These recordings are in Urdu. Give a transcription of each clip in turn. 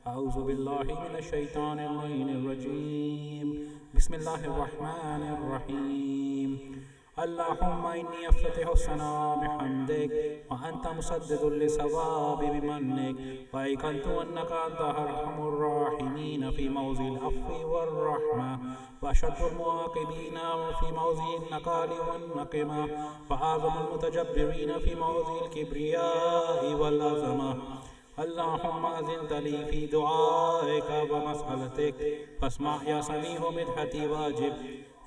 أعوذ بالله من الشيطان اللعين الرجيم. بسم الله الرحمن الرحيم. اللهم إني أفتتح الثناء بحمدك وأنت مسدد للصواب بمنك، وأيقنت أنك أنت أرحم الراحمين في موضع العفو والرحمة، وأشد المعاقبين في موضع النكال والنقمة، وأعظم المتجبرين في موضع الكبرياء والعظمة. اللهم أذنت لي في دعائك ومسألتك، فاسمع يا سميع مدحتي واجب،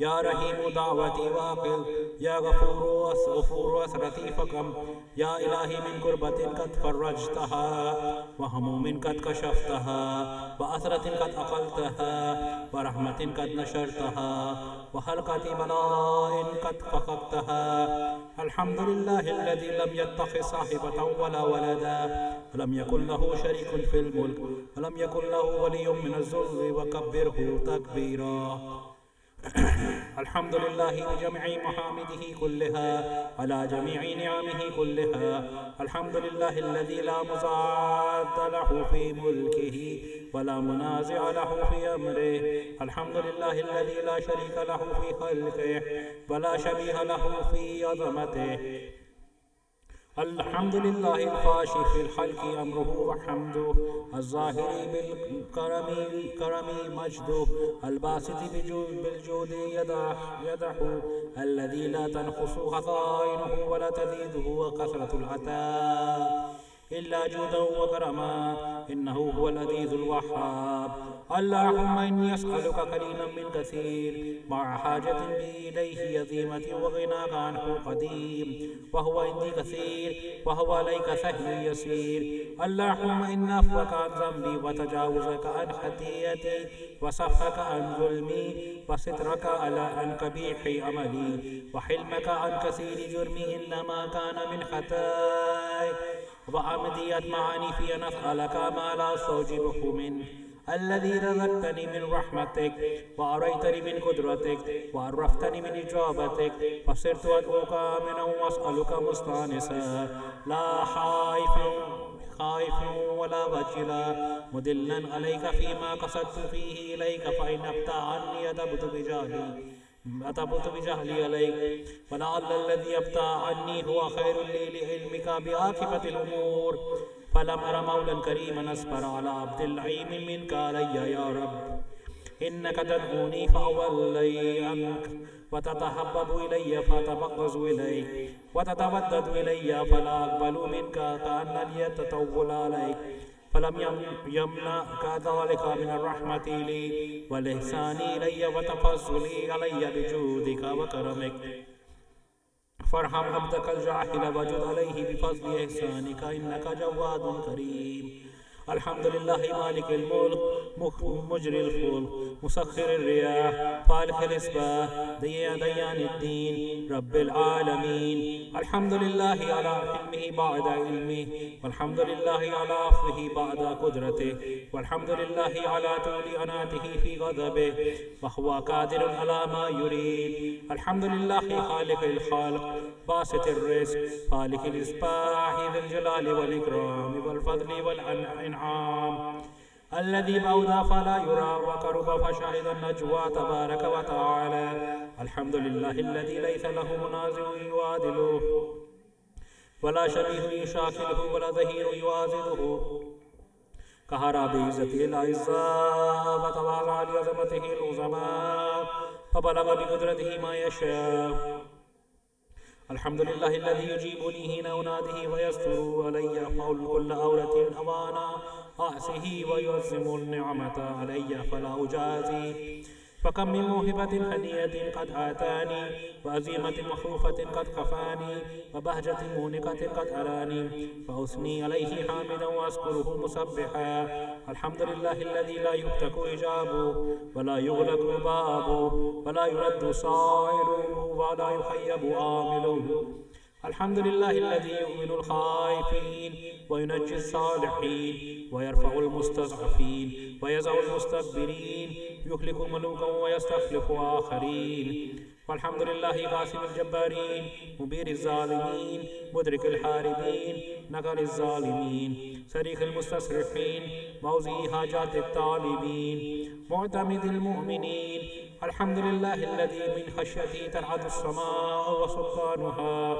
يا رحيم دعوتي واقل، يا غفور أسرتي فكم، يا إلهي من كربة قد فرجتها، وهموم قد كشفتها، وأسرة قد أقلتها، ورحمة قد نشرتها، وحلقة بلاء قد فقدتها. الحمد لله الذي لم يتخذ صاحبة ولا ولدا، ولم يكن له شريك في الملك، ولم يكن له ولي من الذل، وكبره تكبيرا. الحمد لله بجميع محامده كلها على جميع نعمه كلها. الحمد لله الذي لا مضاد له في ملكه ولا منازع له في أمره. الحمد لله الذي لا شريك له في خلقه ولا شبيه له في عظمته. الحمد لله الفاشي في الخلق أمره وحمده، الظاهر بالكرم مجده، الباسط بالجود يده، الذي لا تنقص خزائنه ولا تزيده كثرة العطاء إلا جودا وكرما، إنه هو العزيز الوهاب. اللهم إني أسألك قليلا من كثير مع حاجة بي إليه يزيمة، وغناك عنه قديم، وهو عندي كثير، وهو عليك سهل يسير. اللهم إن عفوك عن ذنبي، وتجاوزك عن خطيئتي، وصفحك عن ظلمي، وسترك عن قبيح عملي، وحلمك عن كثير جرمي، إنما كان من خطاياك وعمدي أطمعني في أن أسألك ما لا أستوجبه منه، الذي رزقتني من رحمتك، وأريتني من قدرتك، وعرفتني من إجابتك، فصرت أدعوك آمنا وأسألك مستانسا، لا خائف ولا وجلا، مدلا عليك فيما قصدت فيه إليك، فإن أبتع عني أتبت بجهلي عليك، ولعل الذي أبتع عني هو خير لي لعلمك بعاقبة الأمور، فلم أر مولا كريما أصبر على عبد اللعين منك علي يا رب. إنك تدعوني فأولي عنك، وتتحبب إلي فأتبغض إليك، وتتودد إلي فلا أقبل منك، كأن لي التطول عليك، فلم يمنعك ذلك من الرحمة لي والإحسان إلي وتفضلي علي بجودك وكرمك. فارحم عبدك الجاهل وجد عليه بفضل إحسانك، إنك جواد كريم. الحمد لله مالك الملك، مجري الفلك، مسخر الرياح، فالق الإصباح، ديان الدين، رب العالمين. الحمد لله على علمه بعد علمه، والحمد لله على عفوه بعد قدرته، والحمد لله على طول أناته في غضبه، وهو قادر على ما يريد. الحمد لله خالق الخلق، باسط الرزق، خالق الإصباح، ذي الجلال والإكرام والفضل والإنعام، الذي بعد فلا يرى وقرب فشهد النجوى تبارك وتعالى. الحمد لله الذي ليس له منازع يعادله، ولا شبيه يشاكله، ولا ظهير يوازنه. قهر بعزته الأعزاء، وتواضع لعظمته العظماء، فبلغ بقدرته ما يشاء. الحمد لله الذي يجيبني حين أناديه، ويستر علي حول كل عورة أوانا أعصه، ويعظم النعمة علي فلا أجازي. فكم من موهبة هنية قد آتاني، وعزيمة مخوفة قد كفاني، وبهجة مونقة قد أراني، فأثني عليه حامدا وأذكره مسبحا. الحمد لله الذي لا يفتك حجابه، ولا يغلق بابه، ولا يرد سائله، ولا يخيب عامله. الحمد لله الذي يؤمن الخائفين، وينجي الصالحين، ويرفع المستضعفين، ويزع المستكبرين، يخلق ملوكا ويستخلف آخرين. والحمد لله قاسم الجبارين مبير الظالمين مدرك الحاربين نقل الظالمين صريخ المستصرخين موزي حاجات الطالبين معتمد المؤمنين الحمد لله الذي من خشيته ترعد السماء وسكانها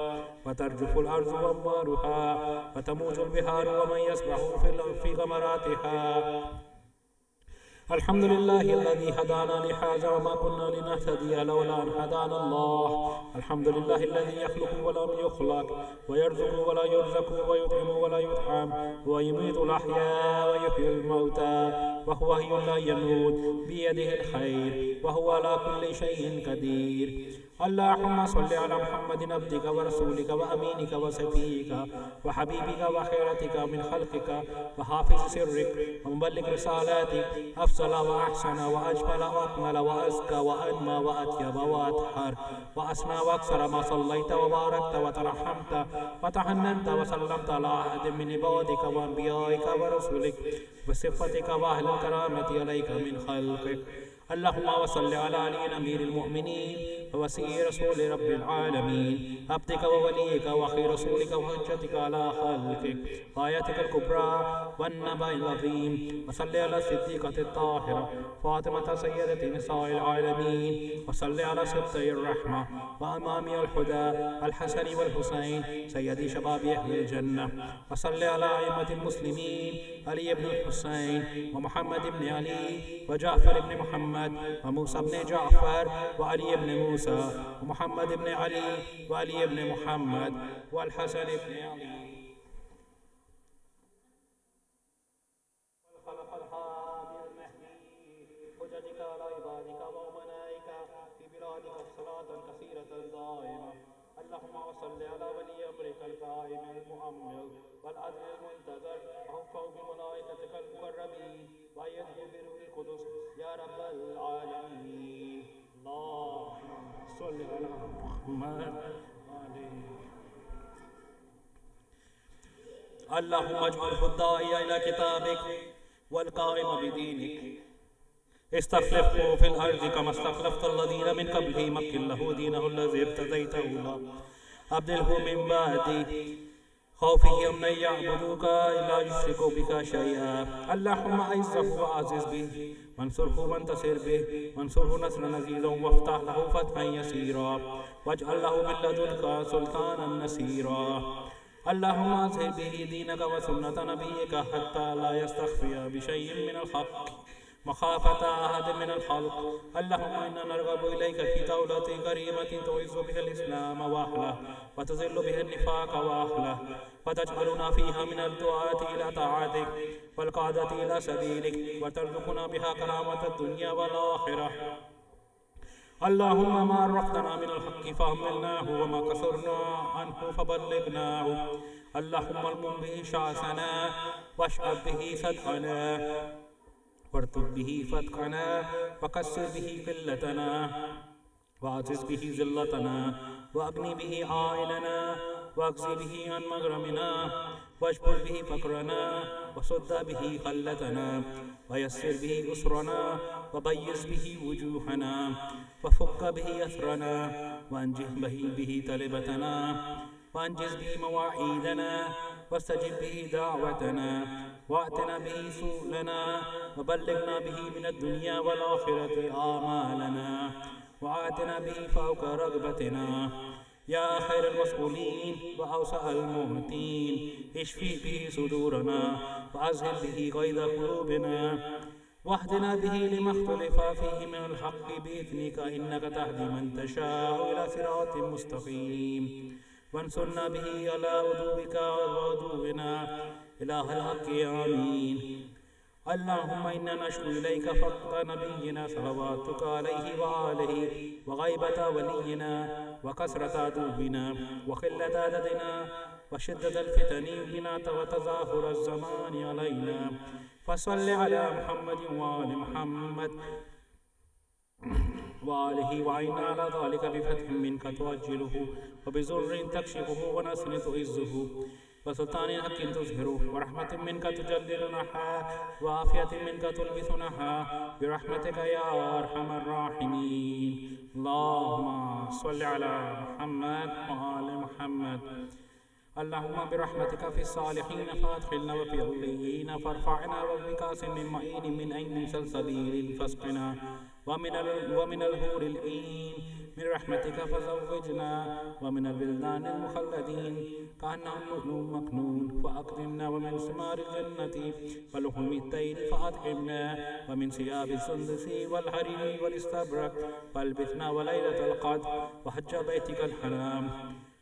وترجف الأرض وأموالها وتموج البحار ومن يسبح في غمراتها الحمد لله الذي هدانا لهذا وما كنا لنهتدي لولا أن هدانا الله الحمد لله الذي يخلق ولم يخلق ويرزق ولا يرزق ويطعم ولا يطعم ويميت الأحياء ويحيي الموتى وهو حي لا يموت بيده الخير وهو على كل شيء قدير اللهم صل على محمد عبدك ورسولك وأمينك وصفيك وحبيبك وخيرتك من خلقك وحافظ سرك ومبلغ رسالاتك أفضل وأحسن وأجمل وأكمل وأزكى وأنمى وأطيب وأطهر وأسنى وأكثر ما صليت وباركت وترحمت وتحننت وسلمت على أحد من عبادك وأنبيائك ورسلك بصفتك وأهل الكرامة عليك من خلقك اللهم صل على علي أمير المؤمنين ووسيء رسول رب العالمين عبدك ووليك وخير رسولك وحجتك على خلقك وآياتك الكبرى والنبأ العظيم وصل على الصديقة الطاهرة فاطمة سيدة نساء العالمين وصل على سبطي الرحمة وأمام الهدى الحسن والحسين سيد شباب أهل الجنة وصل على أئمة المسلمين علي بن الحسين ومحمد بن علي وجعفر بن محمد وموسى بن جعفر وعلي بن موسى ومحمد بن علي وعلي بن محمد والحسن بن علي والخلق الهادي المهدي حججك على عبادك وأمنائك في بلادك صلاة كثيرة دائمة اللهم صل على ولي أمرك القائم المؤمل والعدل المنتظر وحفه بملائكتك المقربين وأيده بروح القدس يا رب العالمين اللهم صل على محمد اللهم اجعله الداعي إلى كتابك والقائم بدينك استخلفه في الأرض كما استخلفت الذين من قبله مكن له دينه الذي ارتضيته له أبدله من بعد خوفه أن يعبدوك لا يشركوا بك شيئا اللهم أعزه وأعزز به وانصره وانتصر به وانصره نصرا عزيزا وافتح له فتحا يسيرا واجعل له من لدنك سلطانا نصيرا اللهم أظهر به دينك وسنة نبيك حتى لا يستخفي بشيء من الحق مخافة أحد من الخلق اللهم إنا نرغب إليك في دولة كريمة تعز بها الإسلام وأهله وتذل بها النفاق وأهله وتجعلنا فيها من الدعاة إلى طاعتك والقادة إلى سبيلك وترزقنا بها كرامة الدنيا والآخرة اللهم ما عرفتنا من الحق فأهملناه وما كسرنا عنه فبلغناه اللهم المم به شعثنا واشعب به صدقنا وارتب به فتقنا وكسر به قلتنا وأعزز به ذلتنا وأغني به عائلنا واجزي به عن مغرمنا واجبر به فقرنا وسد به خلتنا ويسر به أسرنا وبيز به وجوهنا وفك به أثرنا وأنجه به تلبتنا وأنجز به مواعيدنا واستجب به دعوتنا وأتنا به سؤلنا وبلغنا به من الدنيا والآخرة آمالنا وآتنا به فوق رغبتنا يا خير المسؤولين وأوسع المعطين اشفي به صدورنا وأذهب به غيظ قلوبنا واهدنا به لما اختلف فيه من الحق بإذنك إنك تهدي من تشاء إلى صراط مستقيم وانصرنا به على عدوك وعدونا إله الحق آمين اللهم إنا نشكو إليك فقد نبينا صلواتك عليه وآله وغيبة ولينا وكسرة عدونا وقلة عددنا وشدة الفتن بنا وتظاهر الزمان علينا فصل على محمد وآل محمد وآله وعين على ذلك بفتح منك تعجله وبزر تكشفه ونصر تعزه وسلطان حق تظهره ورحمة منك تجللنها وعافية منك تلبسنها برحمتك يا أرحم الراحمين. اللهم صل على محمد وآل محمد. اللهم برحمتك في الصالحين فادخلنا وفي عليين فارفعنا وبكاس من معين من عين سلسبيل فاسقنا ومن الهور العين من رحمتك فزوجنا ومن البلدان المخلدين كأنهم لؤلؤ مكنون فأكرمنا ومن ثمار الجنة ولحوم الطير فأطعمنا ومن ثياب السندس والحرير والاستبرق فالبثنا وليلة القدر وحج بيتك الحرام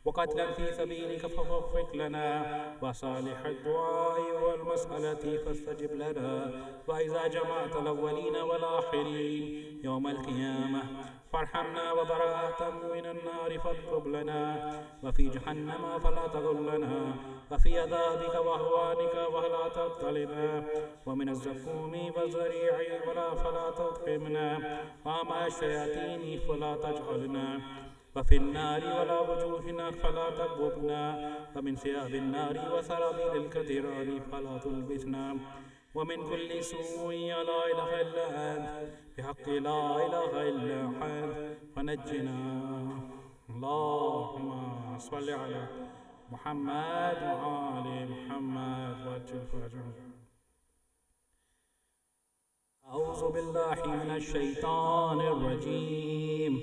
وقتلا في سبيلك فوفق لنا وصالح الدعاء والمسألة فاستجب لنا وإذا جمعت الأولين والآخرين يوم القيامة فارحمنا وبراءة من النار فاطلب لنا وفي جهنم فلا تغلنا وفي عذابك وهوانك ولا تبتلنا ومن الزقوم والزريع فلا تطعمنا ومع الشياطين فلا تجعلنا وفي النار ولا وجوهنا فلا تكببنا ومن ثياب النار وسرابيل الكدران فلا تلبسنا ومن كل سوء لا إله إلا أنت بحق لا إله إلا أنت فنجنا. اللهم صل على محمد وآل محمد وعجل فرجهم. أعوذ بالله من الشيطان الرجيم.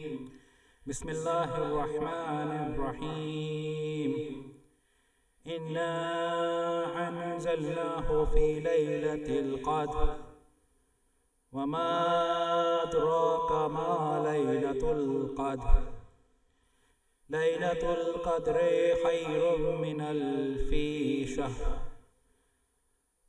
بسم الله الرحمن الرحيم. إنا أنزلناه في ليلة القدر وما أدراك ما ليلة القدر. ليلة القدر خير من ألف شهر.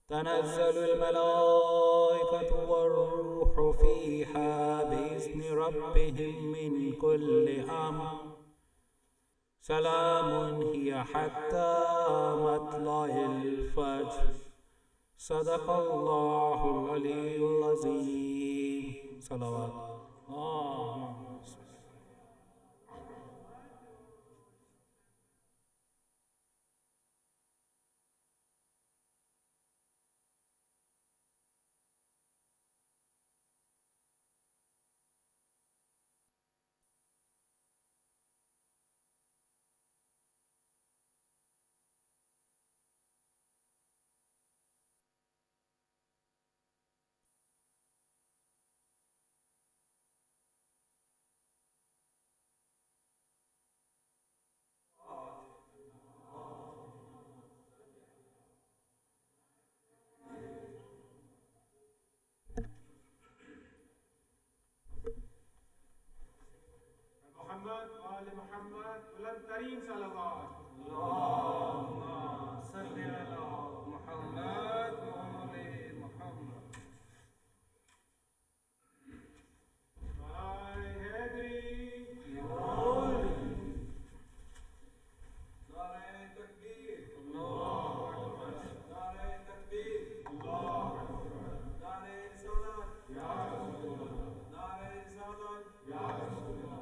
تنزل الملائكة والروح فيها بإذن ربهم من كل أمر. سلام هي حتى مطلع الفجر. صدق الله العلي العظيم. صلوات الله. محمد وآل محمد والكريم صلوات. اللهم صل على محمد وآل محمد. نعرہ حیدری، نعرہ تکبیر، اللہ اکبر، نعرہ تکبیر، اللہ اکبر، نعرہ رسالت، یا رسول اللہ، نعرہ رسالت، یا رسول اللہ،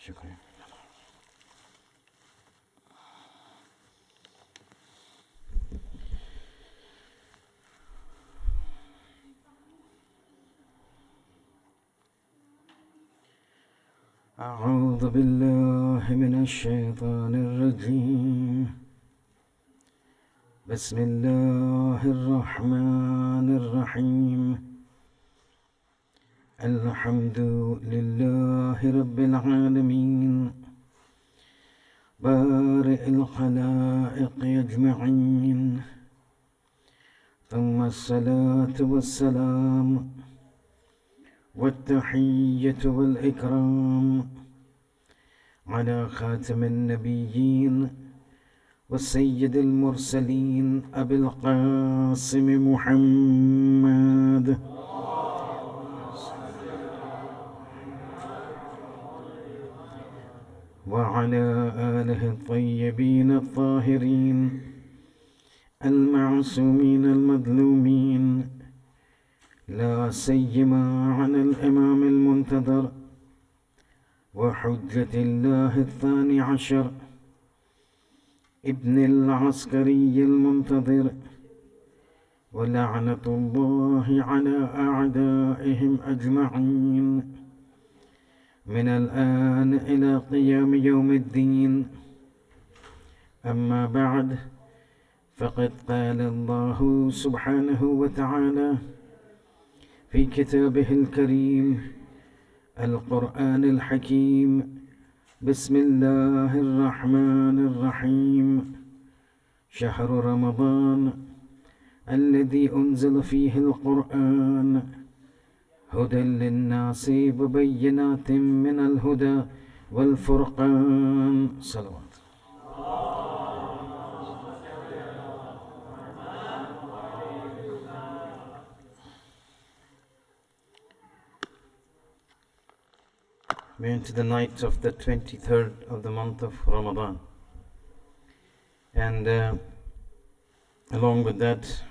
شكرا. أعوذ بالله من الشيطان الرجيم. بسم الله الرحمن الرحيم. الحمد لله رب العالمين بارئ الخلائق أجمعين، ثم الصلاة والسلام والتحية والإكرام على خاتم النبيين وسيد المرسلين أبي القاسم محمد وعلى آله الطيبين الطاهرين المعصومين المظلومين، لا سيما على الإمام المنتظر وحجة الله الثاني عشر ابن العسكري المنتظر، ولعنة الله على أعدائهم أجمعين من الآن إلى قيام يوم الدين. أما بعد، فقد قال الله سبحانه وتعالى في كتابه الكريم القرآن الحكيم: بسم الله الرحمن الرحيم. شهر رمضان الذي أنزل فيه القرآن هدى للناس وبينات من الهدى والفرقان. صلوات. We're into the night of the 23rd of the month of Ramadan, and along with that,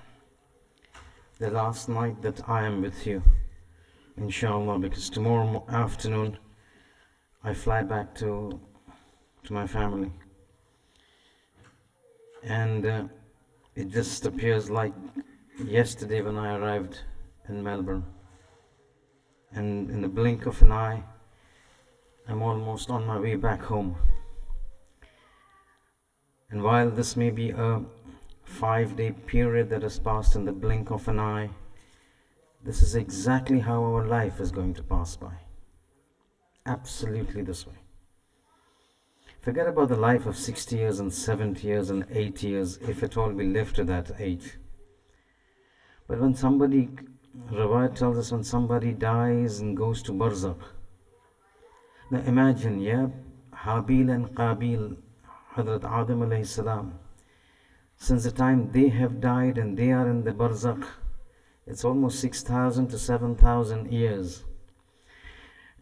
the last night that I am with you, inshallah, because tomorrow afternoon I fly back to my family, and it just appears like yesterday when I arrived in Melbourne, and in the blink of an eye I'm almost on my way back home. And while this may be a 5-day period that has passed in the blink of an eye, this is exactly how our life is going to pass by. Absolutely this way. Forget about the life of 60 years and 70 years and 80 years, if at all we live to that age. But when somebody, Rawat tells us, when somebody dies and goes to Barzakh, now imagine, Habil and Qabil, Hadrat Adam alayhi salam, since the time they have died and they are in the Barzakh, it's almost 6,000 to 7,000 years.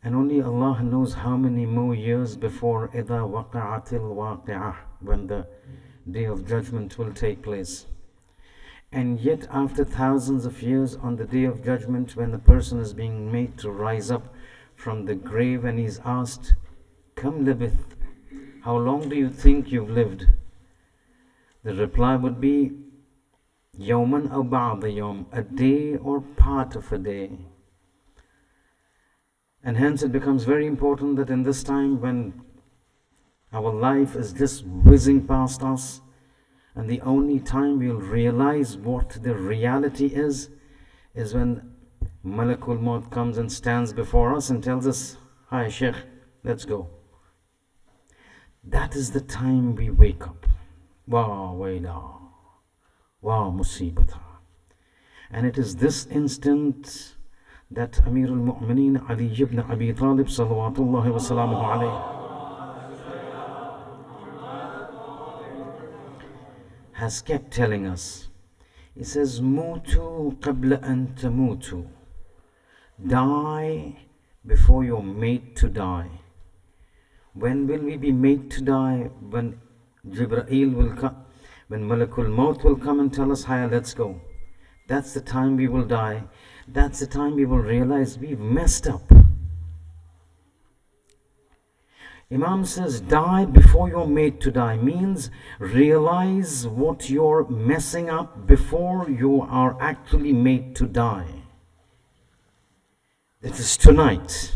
And only Allah knows how many more years before إِذَا وَقَعَتِ الْوَاقِعَةِ, when the day of judgment will take place. And yet after thousands of years, on the day of judgment, when the person is being made to rise up from the grave and he's asked, "Kam labith, how long do you think you've lived?" The reply would be, "Yawman aw ba'da yawm," a day or part of a day. And hence it becomes very important that in this time when our life is just whizzing past us, and the only time we'll realize what the reality is when Malakul Maut comes and stands before us and tells us, "Hi Sheikh, let's go." That is the time we wake up. Wa wayla, wa musibata. And it is this instant that Amir al-Mu'mineen Ali ibn Abi Talib salawatullahi wa salamuhu alayhi has kept telling us. He says, "Mutu qabla an tamutu." Die before you're made to die. When will we be made to die? When Jibreel will come, when Malakul Maut will come and tell us, "Hiya, let's go." That's the time we will die. That's the time we will realize we've messed up. Imam says, die before you're made to die, means realize what you're messing up before you are actually made to die. It is tonight.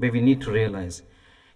We need to realize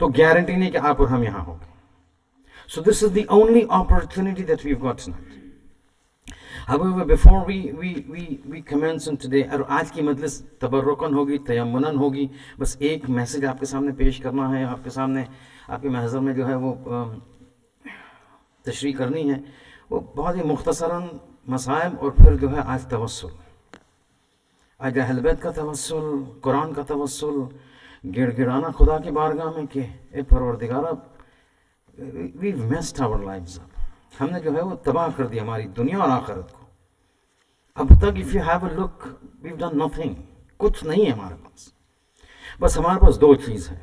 تو گارنٹی نہیں کہ آپ اور ہم یہاں ہوں گے. So this is the only opportunity that we've got tonight. However, before we commence on today, اور آج کی مجلس تبرکن ہوگی, تیمنن ہوگی, بس ایک میسج آپ کے سامنے پیش کرنا ہے, آپ کے سامنے آپ کے محضر میں جو ہے وہ تشریح کرنی ہے. وہ بہت ہی مختصراً مسائل, اور پھر جو ہے آج توسل, آج اہل بیت کا توسل, قرآن کا توسل, گڑ گڑانا خدا کی بارگاہ میں کہ اے پروردگارہ we've messed our lives up. ہم نے جو ہے وہ تباہ کر دیا ہماری دنیا اور آخرت کو. اب تک if you have a look, we've done nothing. کچھ نہیں ہے ہمارے پاس. بس ہمارے پاس دو چیز ہے,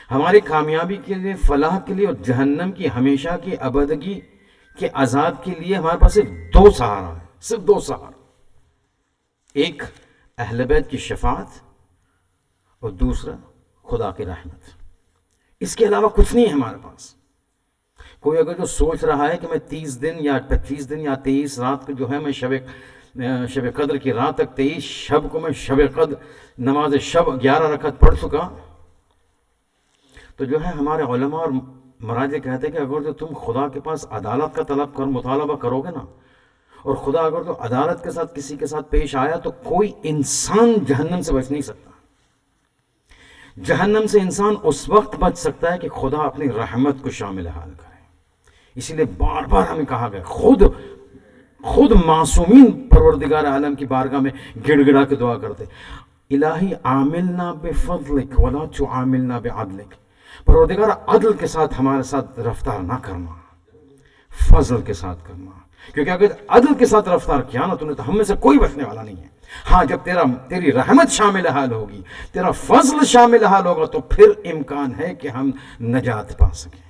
ہماری کامیابی کے لیے, فلاح کے لیے, اور جہنم کی ہمیشہ کی ابدگی کے عذاب کے لیے ہمارے پاس صرف دو سہارا ہے, صرف دو سہارا. ایک اہل بیت کی شفاعت, اور دوسرا خدا کی رحمت. اس کے علاوہ کچھ نہیں ہے ہمارے پاس. کوئی اگر جو سوچ رہا ہے کہ میں 30 دن یا 25 دن یا 23 رات کو جو ہے میں شب قدر کی رات تک 23 شب کو میں شب قدر نماز شب 11 رکعت پڑھ چکا, تو جو ہے ہمارے علماء اور مراجع کہتے ہیں کہ اگر جو تم خدا کے پاس عدالت کا طلب مطالبہ کرو گے نا, اور خدا اگر تو عدالت کے ساتھ کسی کے ساتھ پیش آیا, تو کوئی انسان جہنم سے بچ نہیں سکتا. جہنم سے انسان اس وقت بچ سکتا ہے کہ خدا اپنی رحمت کو شامل حال کرے. اسی لیے بار بار ہمیں کہا گیا, خود معصومین پروردگار عالم کی بارگاہ میں گڑ گڑا کے دعا کرتے, الہی عاملنا بفضلک ولا تعاملنا بعدلک. پروردگار عدل کے ساتھ ہمارے ساتھ رفتار نہ کرنا, فضل کے ساتھ کرنا, کیونکہ اگر عدل کے ساتھ رفتار کیا نا تو نے, تو ہم میں سے کوئی بچنے والا نہیں ہے. ہاں جب تیری رحمت شامل حال ہوگی, تیرا فضل شامل حال ہوگا, تو پھر امکان ہے کہ ہم نجات پا سکیں.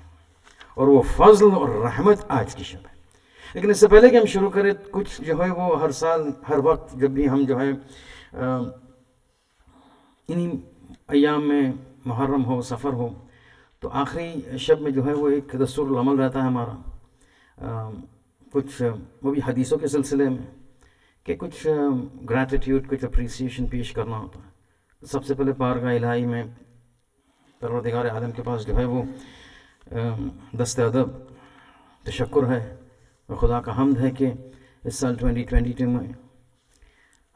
اور وہ فضل اور رحمت آج کی شب ہے. لیکن اس سے پہلے کہ ہم شروع کریں, کچھ جو ہے وہ ہر سال ہر وقت جب بھی ہم جو ہے انہی ایام میں محرم ہو, سفر ہو, تو آخری شب میں جو ہے وہ ایک دستور العمل رہتا ہے ہمارا, کچھ وہ بھی حدیثوں کے سلسلے میں, کہ کچھ گریٹیٹیوڈ, کچھ اپریسیشن پیش کرنا ہوتا ہے. سب سے پہلے بارگاہ الہی میں پروردگار عالم کے پاس جو ہے وہ دست ادب تشکر ہے, اور خدا کا حمد ہے کہ اس سال 2022 میں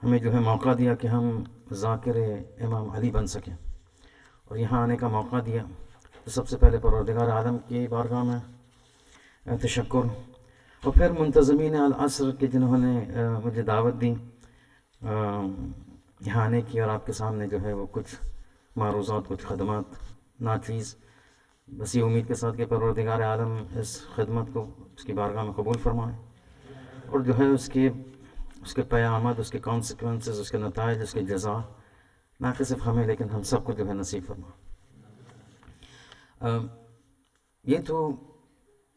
ہمیں جو ہے موقع دیا کہ ہم ذاکر امام علی بن سکیں, اور یہاں آنے کا موقع دیا. تو سب سے پہلے پروردگار عالم کی بارگاہ میں تشکر, اور پھر منتظمین العصر کے جنہوں نے مجھے دعوت دی یہاں آنے کی, اور آپ کے سامنے جو ہے وہ کچھ معروضات, کچھ خدمات, ناچیز, بس یہ امید کے ساتھ کہ پروردگار عالم اس خدمت کو اس کی بارگاہ میں قبول فرمائے, اور جو ہے اس کے پیامات, اس کے کانسیکوینسز, اس کے نتائج, اس کے جزا نہ کہ صرف ہمیں لیکن ہم سب کو جو ہے نصیب فرمائے. یہ تو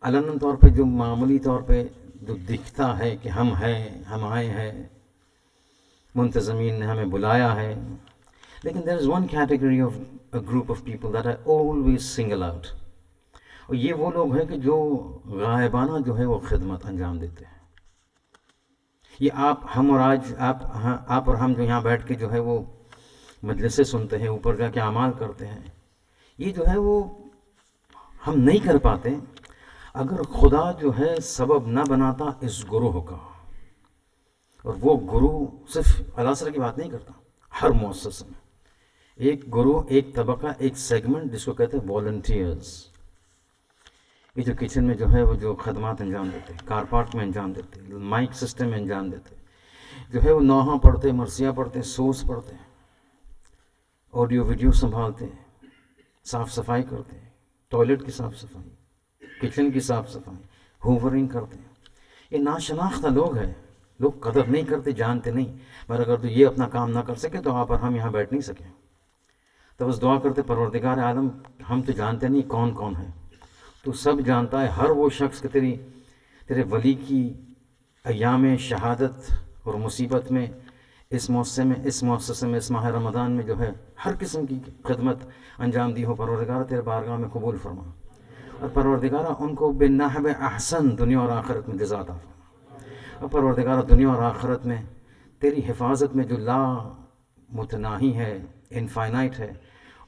علناً طور پہ جو معمولی طور پہ جو دکھتا ہے کہ ہم ہیں, ہم آئے ہیں, منتظمین نے ہمیں بلایا ہے, لیکن there is one category of a group of people that I always single out, اور یہ وہ لوگ ہیں کہ جو غائبانہ جو ہے وہ خدمت انجام دیتے ہیں. یہ ہم اور آج آپ اور ہم جو یہاں بیٹھ کے جو ہے وہ مجلسیں سنتے ہیں, اوپر جا کے اعمال کرتے ہیں, یہ جو ہے وہ ہم نہیں کر پاتے اگر خدا جو ہے سبب نہ بناتا اس گروہ کا. اور وہ گروہ صرف العصر کی بات نہیں کرتا, ہر مؤسسہ میں ایک گروہ, ایک طبقہ, ایک سیگمنٹ جس کو کہتے ہیں والنٹیئرز. یہ جو کچن میں جو ہے وہ جو خدمات انجام دیتے ہیں, کار پارک میں انجام دیتے ہیں, مائک سسٹم میں انجام دیتے ہیں, جو ہے وہ نوحہ پڑھتے, مرثیہ پڑھتے, سورس پڑھتے ہیں, آڈیو ویڈیو سنبھالتے ہیں, صاف صفائی کرتے ہیں, ٹوائلٹ کی صاف صفائی, کچن کی صاف صفائی, ہوورنگ کرتے ہیں. یہ ناشناختہ لوگ ہیں, لوگ قدر نہیں کرتے, جانتے نہیں, مگر اگر تو یہ اپنا کام نہ کر سکے تو آپ اور ہم یہاں بیٹھ نہیں سکیں. تو بس دعا کرتے پروردگار عالم, ہم تو جانتے نہیں کون کون ہے, تو سب جانتا ہے. ہر وہ شخص کہ تیرے ولی کی ایام شہادت اور مصیبت میں اس مؤسسے میں اس ماہ رمضان میں جو ہے ہر قسم کی خدمت انجام دی ہو, پروردگار تیرے بارگاہ میں قبول فرما, اور پروردگارہ ان کو بنحو احسن دنیا اور آخرت میں جزا عطا فرما. اور پروردگارہ دنیا اور آخرت میں تیری حفاظت میں جو لا متناہی ہے, انفائنائٹ ہے,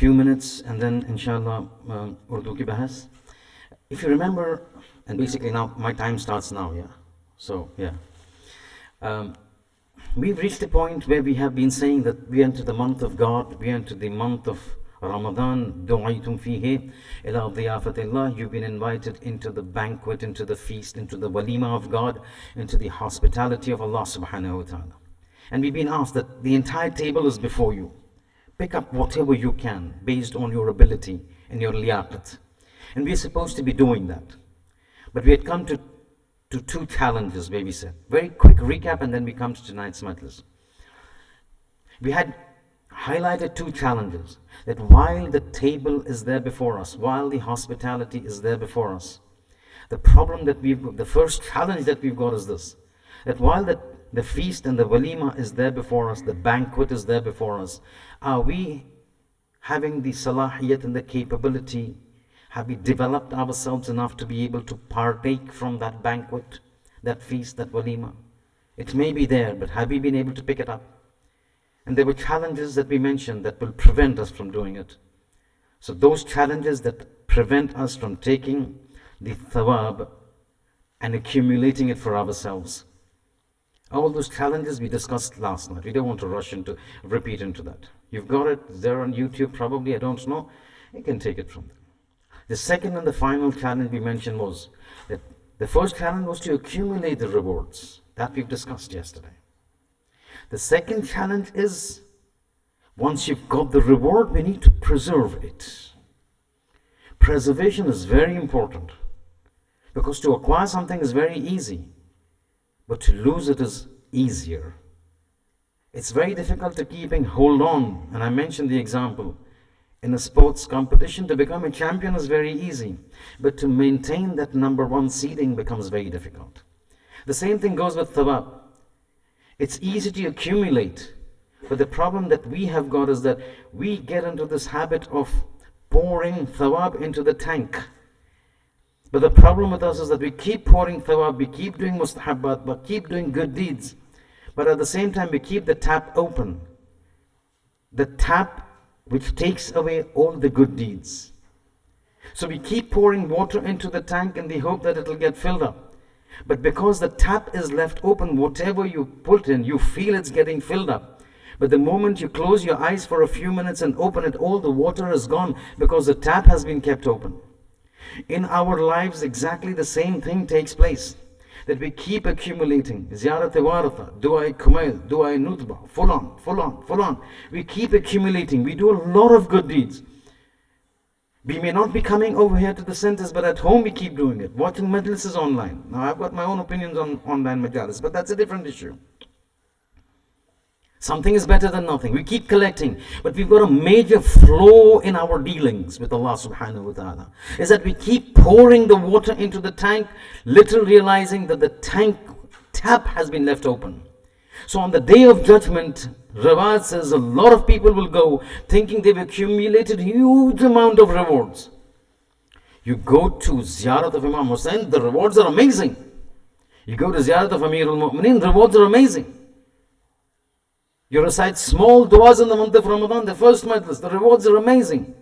Few minutes and then inshallah Urdu ki bahas. If you remember, and basically now my time starts now, yeah. So yeah, we've reached a point where we have been saying that we enter the month of God, we enter the month of Ramadan. Du'aytum fihi ila diyafatillah. You've been invited into the banquet, into the feast, into the walima of God, into the hospitality of Allah subhanahu wa ta'ala. And we've been asked that the entire table is before you. Pick up whatever you can based on your ability and your liyaqat. And we're supposed to be doing that. But we had come to two challenges, where we said. Very quick recap and then we come to tonight's majlis. We had highlighted two challenges. That while the table is there before us, while the hospitality is there before us, the first challenge that we've got is this. That while the feast and the walima is there before us, the banquet is there before us, are we having the salahiyat and the capability? Have we developed ourselves enough to be able to partake from that banquet, that feast, that walima? It may be there, but have we been able to pick it up? And there were challenges that we mentioned that will prevent us from doing it. So those challenges that prevent us from taking the thawab and accumulating it for ourselves. All those challenges we discussed last night. We don't want to repeat into that. You've got it there on YouTube probably, I don't know. You can take it from there. The second and the final challenge we mentioned was that the first challenge was to accumulate the rewards. That we've discussed yesterday. The second challenge is, once you've got the reward, we need to preserve it. Preservation is very important, because to acquire something is very easy, but to lose it is easier. It's very difficult to keep and hold on, and I mentioned the example. In a sports competition, to become a champion is very easy, but to maintain that number one seeding becomes very difficult. The same thing goes with thawab. It's easy to accumulate, but the problem that we have got is that we get into this habit of pouring thawab into the tank. But the problem with us is that we keep pouring thawab, we keep doing mustahabbat, we keep doing good deeds, but at the same time we keep the tap open. The tap which takes away all the good deeds. So we keep pouring water into the tank in the hope that it will get filled up. But because the tap is left open, whatever you put in, you feel it's getting filled up. But the moment you close your eyes for a few minutes and open it, all the water is gone because the tap has been kept open. In our lives, exactly the same thing takes place. that we keep accumulating. Ziyarat waratha, dua kumail, dua nutba, full on. We keep accumulating. We do a lot of good deeds. We may not be coming over here to the centers, but at home we keep doing it. Watching majlises online. Now I've got my own opinions on online majalis, but that's a different issue. Something is better than nothing. We keep collecting, but we've got a major flaw in our dealings with Allah subhanahu wa ta'ala. Is that we keep pouring the water into the tank, little realizing that the tank tap has been left open. So on the day of judgment, Rawat says a lot of people will go thinking they've accumulated huge amount of rewards. You go to Ziyarat of Imam Hussain, the rewards are amazing. You go to Ziyarat of Amir al-Mu'mineen, the rewards are amazing. You recite small du'as in the month of Ramadan, the first majlis, the rewards are amazing.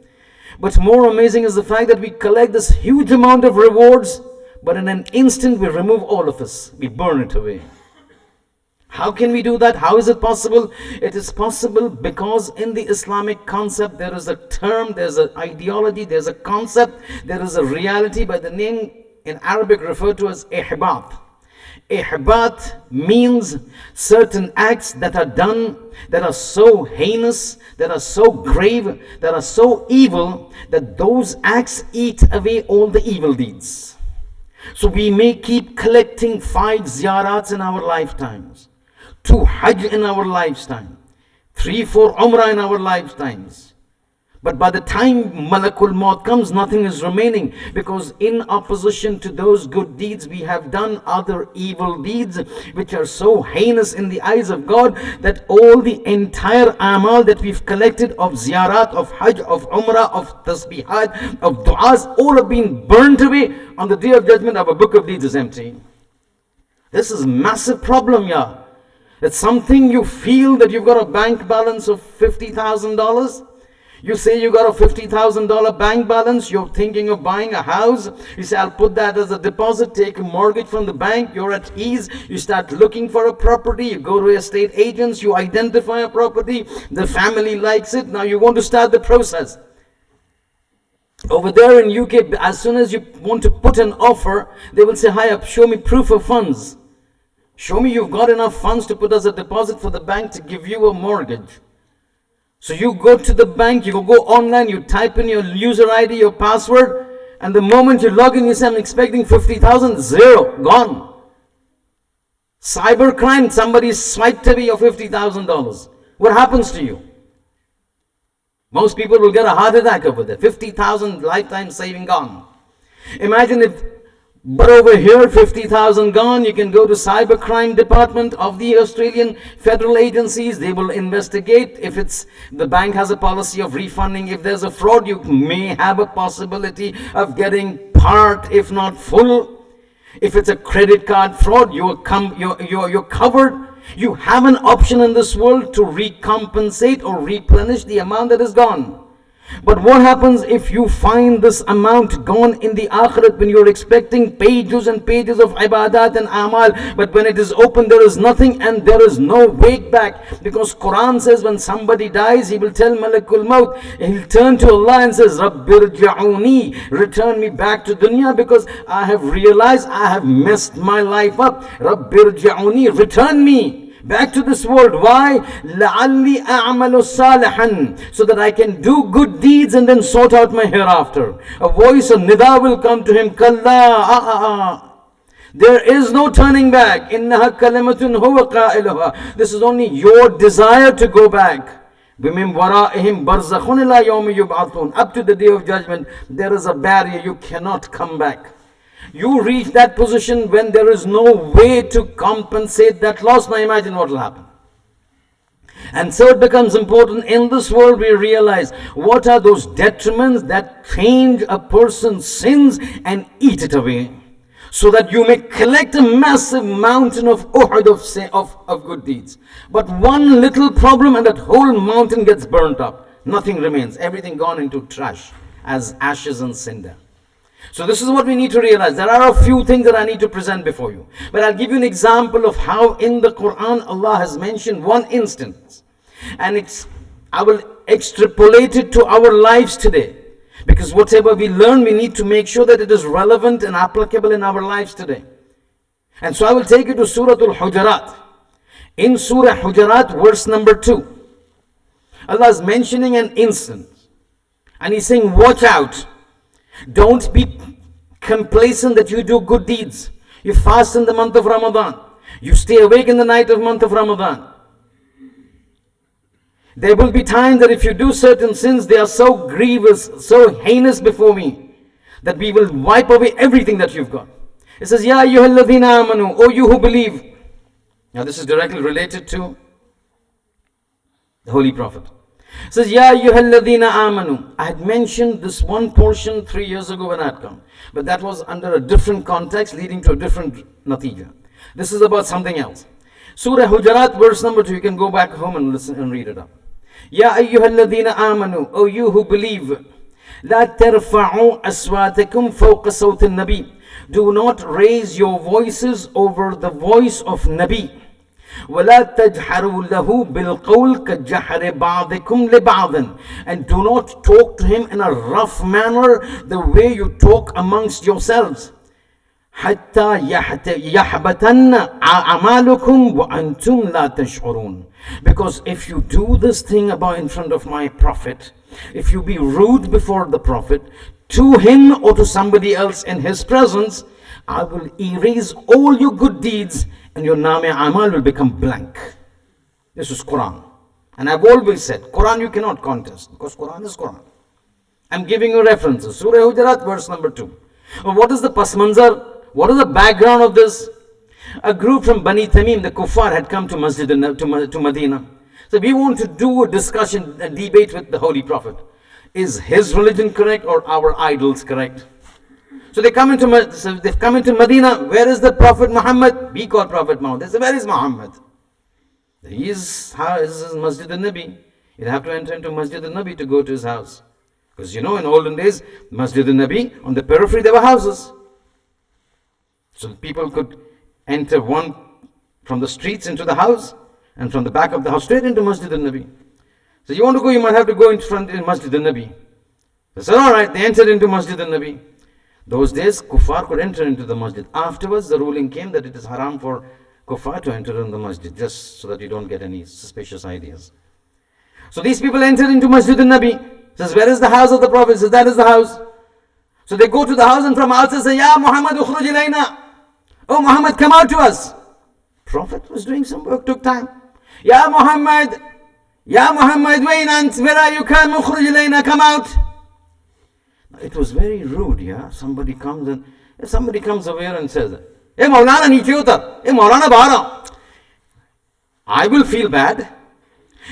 But more amazing is the fact that we collect this huge amount of rewards, but in an instant we remove all of us. We burn it away. How can we do that? How is it possible? It is possible because in the Islamic concept there is a term, there's an ideology, there's a concept, there is a reality by the name in Arabic referred to as ihbat. Ihbat means certain acts that are done that are so heinous, that are so grave, that are so evil, that those acts eat away all the evil deeds. So we may keep collecting 5 ziyarats in our lifetimes, 2 hajj in our lifetime, 3-4 umrah in our lifetimes. But by the time Malakul Maut comes, nothing is remaining, because in opposition to those good deeds, we have done other evil deeds which are so heinous in the eyes of God that all the entire amal that we've collected of ziyarat, of hajj, of umrah, of tasbihat, of du'as, all have been burnt away. On the day of judgment, our book of deeds is empty. This is a massive problem, yeah. It's something you feel that you've got a bank balance of $50,000. You say you got a $50,000 bank balance, you're thinking of buying a house. You say, I'll put that as a deposit, take a mortgage from the bank, you're at ease. You start looking for a property, you go to estate agents, you identify a property, the family likes it, now you want to start the process. Over there in UK, as soon as you want to put an offer, they will say, hi, show me proof of funds. Show me you've got enough funds to put as a deposit for the bank to give you a mortgage. So you go to the bank, you go online, you type in your user ID, your password, and the moment you log in, you say, I'm expecting 50,000, zero, gone. Cybercrime, somebody swiped away your $50,000. What happens to you? Most people will get a heart attack over there. 50,000 lifetime saving gone. Imagine if, but over here, 50,000 gone. You can go to cybercrime department of the Australian federal agencies. They will investigate. If it's, the bank has a policy of refunding. If there's a fraud, you may have a possibility of getting part, if not full. If it's a credit card fraud, you're covered. You have an option in this world to recompensate or replenish the amount that is gone. But what happens if you find this amount gone in the akhirat, when you're expecting pages and pages of ibadat and amal, but when it is open there is nothing and there is no way back? Because Quran says when somebody dies, he will tell Malakul Maut, he'll turn to Allah and says, Rabbirja'uni, return me back to dunya because I have realized I have messed my life up. Rabbirja'uni, return me back to this world. Why? لَعَلِّي أَعْمَلُ صَالِحًا, so that I can do good deeds and then sort out my hereafter. A voice of nida will come to him, Kalla, there is no turning back. إِنَّهَا كَلِمَةٌ هُوَ قَائِلُهَا. This is only your desire to go back. وَمِنْ وَرَائِهِمْ بَرْزَخٌ إِلَى يَوْمِ يُبْعَثُونَ. Up to the day of judgment, there is a barrier. You cannot come back. You reach that position when there is no way to compensate that loss. Now imagine what will happen. And so it becomes important in this world we realize what are those detriments that change a person's sins and eat it away, so that you may collect a massive mountain of Uhud of good deeds. But one little problem and that whole mountain gets burnt up. Nothing remains. Everything gone into trash as ashes and cinder. So this is what we need to realize. There are a few things that I need to present before you. But I'll give you an example of how in the Quran Allah has mentioned one instance. And I will extrapolate it to our lives today. Because whatever we learn, we need to make sure that it is relevant and applicable in our lives today. And so I will take you to Surah Al-Hujurat. In Surah Hujurat, verse number 2, Allah is mentioning an incident. And He's saying, watch out. Don't be complacent that you do good deeds. You fast in the month of Ramadan. You stay awake in the night of month of Ramadan. There will be times that if you do certain sins, they are so grievous, so heinous before me, that we will wipe away everything that you've got. It says, Ya ayyuhalladhina amanu, O you who believe. Now this is directly related to the Holy Prophet. It says, Ya ayyuhalladhina amanu. I had mentioned this one portion 3 years ago when I had come. But that was under a different context, leading to a different natija. This is about something else. Surah Hujurat, verse number 2. You can go back home and listen and read it up. Ya ayyuhalladhina amanu. O you who believe. La tarfa'u aswatakum fawqa sawt al-nabi. Do not raise your voices over the voice of Nabi. وَلَا تَجْحَرُوا لَهُ بِالْقَوْلِ كَجَّحْرِ بَعْضِكُمْ لِبَعْضٍ. And do not talk to him in a rough manner, the way you talk amongst yourselves. حَتَّى يَحْبَتَنَّ أَعْمَالُكُمْ وَأَنْتُمْ لَا تَشْعُرُونَ. Because if you do this thing about in front of my Prophet, if you be rude before the Prophet, to him or to somebody else in his presence, I will erase all your good deeds and your Name Amal will become blank. This is Quran. And I've always said, Quran you cannot contest, because Quran is Quran. I'm giving you references. Surah Hujurat, verse number 2. What is the pasmanzar? What is the background of this? A group from Bani Tamim, the Kuffar, had come to Masjid to Medina. So we want to do a discussion, a debate with the Holy Prophet. Is his religion correct or our idols correct? So they've come into Medina. Where is the Prophet Muhammad? We call Prophet Muhammad. They say, where is Muhammad? He is Masjid al-Nabi. You'd have to enter into Masjid al-Nabi to go to his house. Because you know, in olden days, Masjid al-Nabi, on the periphery there were houses. So people could enter one from the streets into the house, and from the back of the house straight into Masjid al-Nabi. So you want to go, you might have to go in front in Masjid al-Nabi. They said, alright, they entered into Masjid al-Nabi. Those days, kuffar could enter into the masjid. Afterwards, the ruling came that it is haram for kuffar to enter in the masjid, just so that you don't get any suspicious ideas. So these people entered into Masjid al-Nabi. Says, where is the house of the Prophet? Says, that is the house. So they go to the house and from outside say, Ya Muhammad ukhruj ilayna. Oh Muhammad, come out to us. Prophet was doing some work, took time. Ya Muhammad, wayn ant, where are you? Come, ukhruj ilayna, come out. It was very rude, yeah. Somebody comes over here and says, Hey Moulana, niche utar. Hey Moulana, bahar. I will feel bad.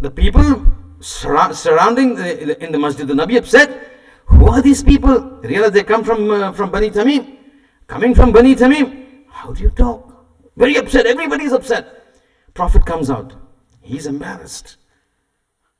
The people surrounding in the Masjid al-Nabi upset. Who are these people? They realize they come from Bani Tamim. Coming from Bani Tamim. How do you talk? Very upset. Everybody is upset. Prophet comes out. He's embarrassed.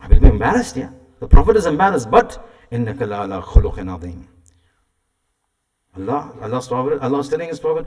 I will be embarrassed, yeah. The Prophet is embarrassed, but إنك لعلى خلق عظيم. Allah is telling his Prophet,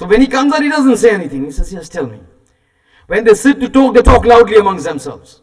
So when he comes out, he doesn't say anything. He says, yes, tell me. When they sit to talk, they talk loudly amongst themselves.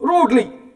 Rudely,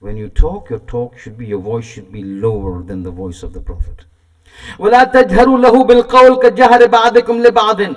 When you talk, your voice should be lower than the voice of the Prophet. وَلَا تَجْهَرُوا لَهُ بِالْقَوْلِ كَجَّهْرِ بَعْضِكُمْ لِبَعْضٍ.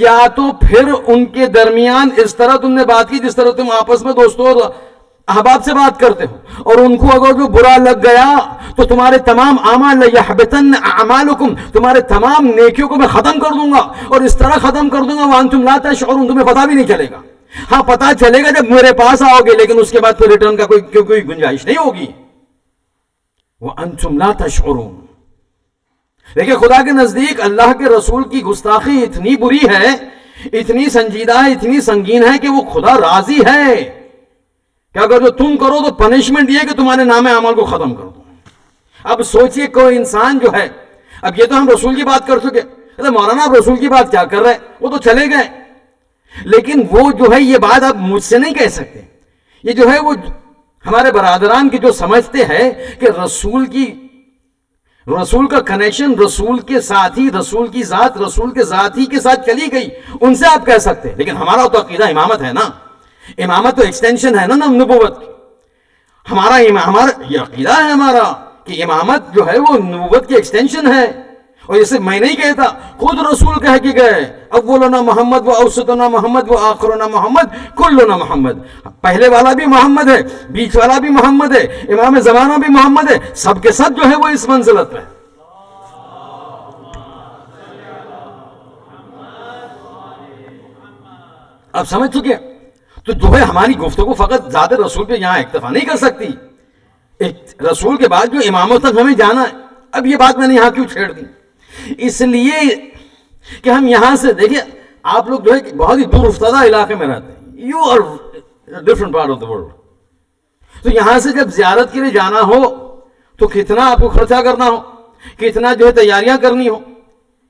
یا تو پھر ان کے درمیان اس طرح تم نے بات کی جس طرح تم آپس میں دوستوں اور احباب سے بات کرتے ہو، اور ان کو اگر جو برا لگ گیا تو تمہارے تمام اعمال یحبطن اعمالکم، تمہارے تمام نیکیوں کو میں ختم کر دوں گا، اور اس طرح ختم کر دوں گا وانتم لا تشعرون، تمہیں پتہ بھی نہیں چلے گا. ہاں پتہ چلے گا جب میرے پاس آؤ گے، لیکن اس کے بعد پھر ریٹرن کا کوئی گنجائش نہیں ہوگی. وانتم لا تشعرون. دیکھیں خدا کے نزدیک اللہ کے رسول کی گستاخی اتنی بری ہے، اتنی سنجیدہ ہے، اتنی سنگین ہے کہ وہ خدا راضی ہے کہ اگر جو تم کرو تو پنشمنٹ یہ کہ تمہارے نام اعمال کو ختم کر دو. اب سوچئے کوئی انسان جو ہے، اب یہ تو ہم رسول کی بات کر چکے، مولانا آپ رسول کی بات کیا کر رہے، وہ تو چلے گئے، لیکن وہ جو ہے یہ بات آپ مجھ سے نہیں کہہ سکتے. یہ جو ہے وہ ہمارے برادران کی جو سمجھتے ہیں کہ رسول کا کنیکشن رسول کے ساتھ ہی، رسول کی ذات رسول کے ذات ہی کے ساتھ چلی گئی، ان سے آپ کہہ سکتے ہیں. لیکن ہمارا تو عقیدہ امامت ہے نا، امامت تو ایکسٹینشن ہے نا نبوت کی. ہمارا یہ عقیدہ ہے ہمارا کہ امامت جو ہے وہ نبوت کی ایکسٹینشن ہے. اور جیسے میں نہیں کہتا، خود رسول کہہ کے گئے، اولنا محمد و اوسطنا محمد و آخرنا محمد کلنا محمد. پہلے والا بھی محمد ہے، بیچ والا بھی محمد ہے، امام زمانہ بھی محمد ہے، سب کے سب جو ہے وہ اس منزلت پہ. اب سمجھ چکے؟ تو جو ہے ہماری گفتگو فقط ذات رسول پہ یہاں اکتفا نہیں کر سکتی، رسول کے بعد جو اماموں تک ہمیں جانا ہے. اب یہ بات میں نے یہاں کیوں چھیڑ دی؟ اس لیے کہ ہم یہاں سے دیکھیں، آپ لوگ جو ہے بہت ہی دور افتادہ علاقے میں رہتے ہیں، you are different part of the world. تو یہاں سے جب زیارت کے لیے جانا ہو تو کتنا آپ کو خرچہ کرنا ہو، کتنا جو ہے تیاریاں کرنی ہو.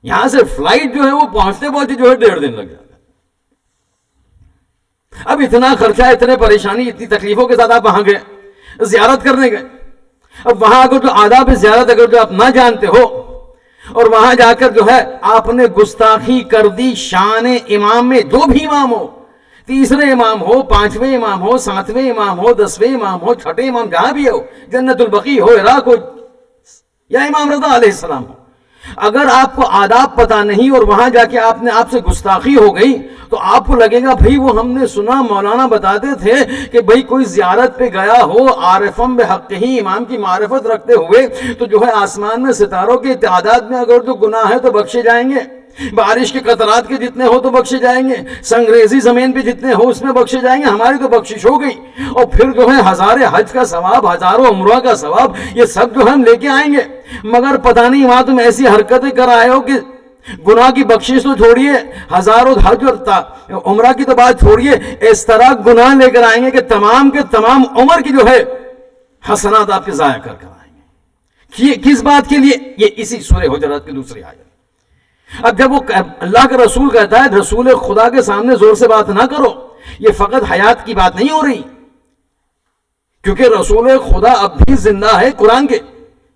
یہاں سے فلائٹ جو ہے وہ پہنچتے جو ہے 1.5 دن لگ جاتا ہے. اب اتنا خرچہ، اتنے پریشانی، اتنی تکلیفوں کے ساتھ آپ وہاں گئے، زیارت کرنے گئے. اب وہاں اگر جو آداب زیارت اگر جو آپ نہ جانتے ہو، اور وہاں جا کر جو ہے آپ نے گستاخی کر دی شان امام میں، جو بھی امام ہو، 3رے امام ہو، 5ویں امام ہو، 7ویں امام ہو، 10ویں امام ہو، 6ٹھے امام جہاں بھی ہو، جنت البقیع ہو، عراق ہو، یا امام رضا علیہ السلام ہو، اگر آپ کو آداب پتہ نہیں اور وہاں جا کے آپ سے گستاخی ہو گئی تو آپ کو لگے گا بھئی وہ ہم نے سنا مولانا بتاتے تھے کہ بھئی کوئی زیارت پہ گیا ہو عارفم بحق ہی، امام کی معرفت رکھتے ہوئے، تو جو ہے آسمان میں ستاروں کے تعداد میں اگر جو گناہ ہے تو بخشے جائیں گے، بارش کے قطرات کے جتنے ہو تو بخشے جائیں گے، سنگریزی زمین پہ جتنے ہو اس میں بخشے جائیں گے. ہماری تو بخشش ہو گئی، اور پھر جو ہے 1000 حج کا ثواب، 1000 عمرہ کا ثواب، یہ سب جو ہم لے کے آئیں گے. مگر پتہ نہیں وہاں تم ایسی حرکتیں کر آئے ہو کہ گناہ کی بخشش تو چھوڑیے، 1000 حج اور عمرہ کی تو بات چھوڑیے، اس طرح گناہ لے کر آئیں گے کہ تمام کے تمام عمر کی جو ہے حسنات آپ کے ضائع کر آئیں گے. کس بات کے لیے؟ یہ اسی سورہ حجرات کی دوسری آیت. اب جب وہ اللہ کا رسول کہتا ہے رسول خدا کے سامنے زور سے بات نہ کرو، یہ فقط حیات کی بات نہیں ہو رہی، کیونکہ رسول خدا اب بھی زندہ ہے. قرآن کے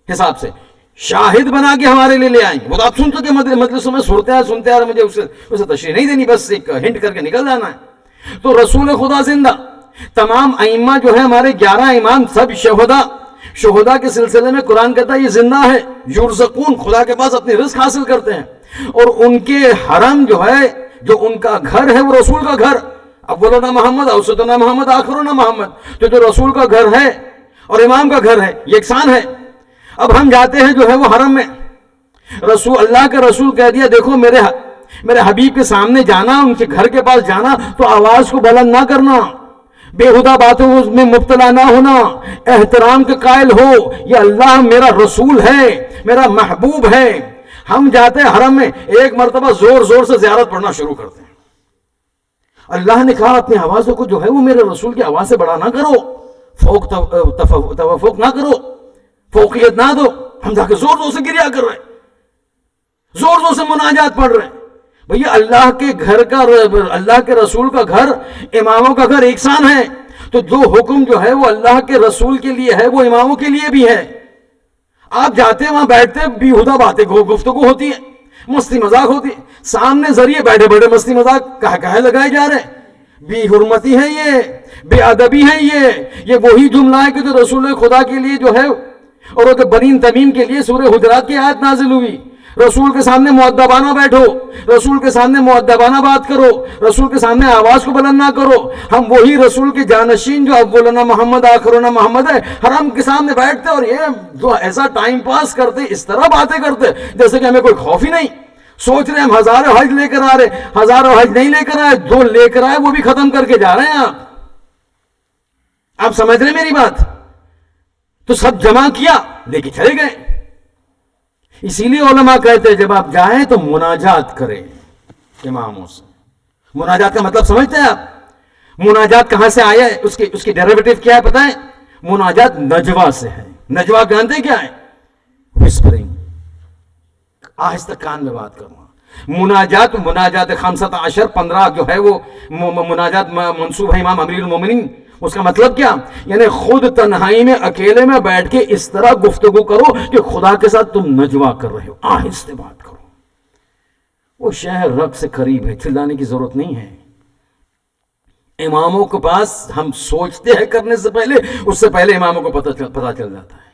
حساب سے شاہد بنا کے ہمارے لیے لے آئیں گے. وہ تو آپ سن چکے مجلسوں میں سنتے ہیں، مجھے اسے تشریح نہیں دینی، بس ایک ہنٹ کر کے نکل جانا ہے. تو رسول خدا زندہ، تمام ائمہ جو ہے ہمارے 11 امام سب شہداء کے سلسلے میں قرآن کہتا ہے یہ زندہ ہے، یرزقون، خدا کے پاس اپنی رزق حاصل کرتے ہیں. اور ان کے حرم جو ہے، جو ان کا گھر ہے وہ رسول کا گھر، اولنا محمد اوسطنا محمد آخرنا محمد، تو جو رسول کا گھر ہے اور امام کا گھر ہے یہ یکساں ہے. اب ہم جاتے ہیں جو ہے وہ حرم میں، اللہ کا رسول کہہ دیا دیکھو میرے حبیب کے سامنے جانا، ان کے گھر کے پاس جانا تو آواز کو بلند نہ کرنا، بےہودہ باتوں میں مبتلا نہ ہونا، احترام کے قائل ہو، یہ اللہ میرا رسول ہے، میرا محبوب ہے. ہم جاتے ہیں حرم میں، ایک مرتبہ زور سے زیارت پڑھنا شروع کرتے ہیں. اللہ نے کہا اپنی آوازوں کو جو ہے وہ میرے رسول کی آواز سے بڑا نہ کرو، توفق نہ کرو، فوقیت نہ دو. ہم جا کے زور سے گریا کر رہے ہیں، زور سے مناجات پڑھ رہے ہیں. بھئی اللہ کے گھر کا، اللہ کے رسول کا گھر، اماموں کا گھر یکساں ہے، تو جو حکم جو ہے وہ اللہ کے رسول کے لیے ہے وہ اماموں کے لیے بھی ہے. آپ جاتے ہیں وہاں بیٹھتے ہیں، بیہودہ باتیں گفتگو ہوتی ہے، مستی مذاق ہوتی ہے، سامنے ذریعے بیٹھے مستی مذاق کہے لگائے جا رہے ہیں. بے حرمتی ہے، یہ بے ادبی ہے، یہ وہی جملہ ہے کہ جو رسول خدا کے لیے جو ہے، اور وہ بنی تمیم کے لیے سورہ حجرات کی آیت نازل ہوئی. رسول کے سامنے مؤدبانہ بیٹھو، رسول کے سامنے مؤدبانہ بات کرو، رسول کے سامنے آواز کو بلند نہ کرو۔ ہم وہی رسول کے جانشین جو اولنا محمد آخرنا محمد ہے، حرم کے سامنے بیٹھتے اور یہ جو ایسا ٹائم پاس کرتے، اس طرح باتیں کرتے جیسے کہ ہمیں کوئی خوف ہی نہیں۔ سوچ رہے ہم ہزاروں حج لے کر آ رہے، ہزاروں حج نہیں لے کر آئے، جو لے کر آئے وہ بھی ختم کر کے جا رہے ہیں۔ آپ سمجھ رہے میری بات؟ تو سب جمع کیا لے کے چلے گئے۔ اسی لیے علماء کہتے ہیں جب آپ جائیں تو مناجات کریں اماموں سے۔ مناجات کا مطلب سمجھتے ہیں آپ؟ مناجات کہاں سے آیا ہے؟ اس کی ڈیریویٹو کیا ہے پتہ ہے؟ مناجات نجوا سے ہے۔ نجوا جانتے ہیں کیا ہے؟ وسپرنگ، آہستہ کان میں بات کرنا۔ مناجات 15 جو ہے وہ مناجات منسوب ہے امام امیر المومنین۔ اس کا مطلب کیا؟ یعنی خود تنہائی میں اکیلے میں بیٹھ کے اس طرح گفتگو کرو کہ خدا کے ساتھ تم نجوا کر رہے ہو، آہستہ بات کرو۔ وہ شہر رب سے قریب ہے، چلانے کی ضرورت نہیں ہے۔ اماموں کے پاس ہم سوچتے ہیں کرنے سے پہلے، اس سے پہلے اماموں کو پتہ چل جاتا ہے۔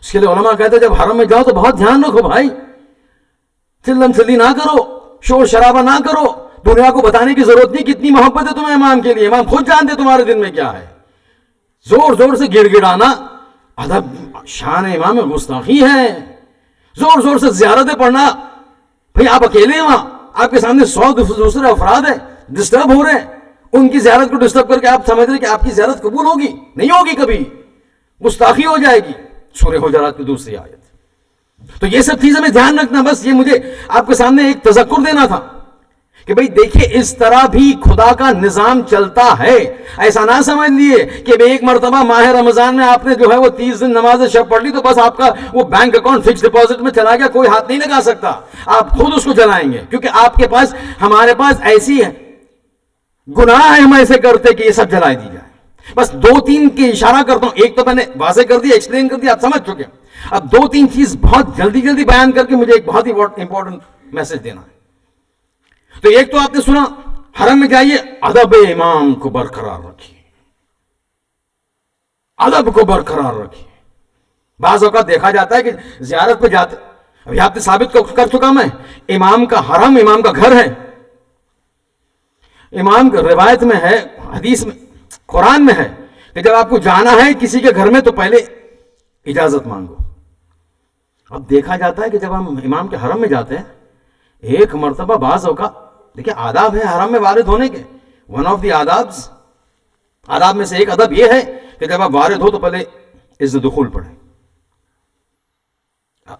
اس کے لیے علماء کہتے ہیں جب حرم میں جاؤ تو بہت دھیان رکھو بھائی، چلم چلی نہ کرو، شور شرابہ نہ کرو۔ دنیا کو بتانے کی ضرورت نہیں کتنی محبت ہے تمہیں امام کے لیے، امام خود جانتے تمہارے دل میں کیا ہے۔ زور زور سے گڑ گڑانا ادب شان امام میں گستاخی ہے۔ زور زور سے زیارتیں پڑھنا، بھئی آپ اکیلے ہیں وہاں، آپ کے سامنے 100 دوسرے افراد ہیں، ڈسٹرب ہو رہے ہیں، ان کی زیارت کو ڈسٹرب کر کے آپ سمجھ رہے کہ آپ کی زیارت قبول ہوگی؟ نہیں ہوگی کبھی، گستاخی ہو جائے گی۔ سورہ حجرات کی دوسری آیت۔ تو یہ سب چیزیں میں دھیان رکھنا، بس یہ مجھے آپ کے سامنے ایک تذکر دینا تھا کہ بھئی دیکھیں اس طرح بھی خدا کا نظام چلتا ہے۔ ایسا نہ سمجھ لیے کہ ایک مرتبہ ماہ رمضان میں آپ نے جو ہے وہ 30 دن نماز شب پڑھ لی تو بس آپ کا وہ بینک اکاؤنٹ فکس ڈپازٹ میں چلا گیا، کوئی ہاتھ نہیں لگا سکتا، آپ خود اس کو چلائیں گے، کیونکہ آپ کے پاس ہمارے پاس ایسی ہے گناہ ہے، ہم ایسے کرتے کہ یہ سب جلا دی جائے۔ بس 2-3 کے اشارہ کرتا ہوں، ایک تو میں نے واضح کر دیا، ایکسپلین کر دیا، آپ سمجھ چکے ہیں۔ اب 2-3 چیز بہت جلدی بیان کر کے مجھے ایک بہت ہی امپورٹنٹ میسج دینا ہے۔ تو ایک تو آپ نے سنا حرم میں جائیے، ادب امام کو برقرار رکھیے، ادب کو برقرار رکھیے۔ بعض اوقات دیکھا جاتا ہے کہ زیارت پہ جاتے، ابھی آپ نے ثابت کر چکا میں، امام کا حرم امام کا گھر ہے۔ امام کا روایت میں ہے، حدیث میں، قرآن میں ہے کہ جب آپ کو جانا ہے کسی کے گھر میں تو پہلے اجازت مانگو۔ اب دیکھا جاتا ہے کہ جب ہم امام کے حرم میں جاتے ہیں، ایک مرتبہ بعض اوقات، دیکھیں آداب ہے حرم میں وارد ہونے کے، ون آف دی آداب میں سے ایک ادب یہ ہے کہ جب آپ وارد ہو تو پہلے اذن دخول پڑھیں۔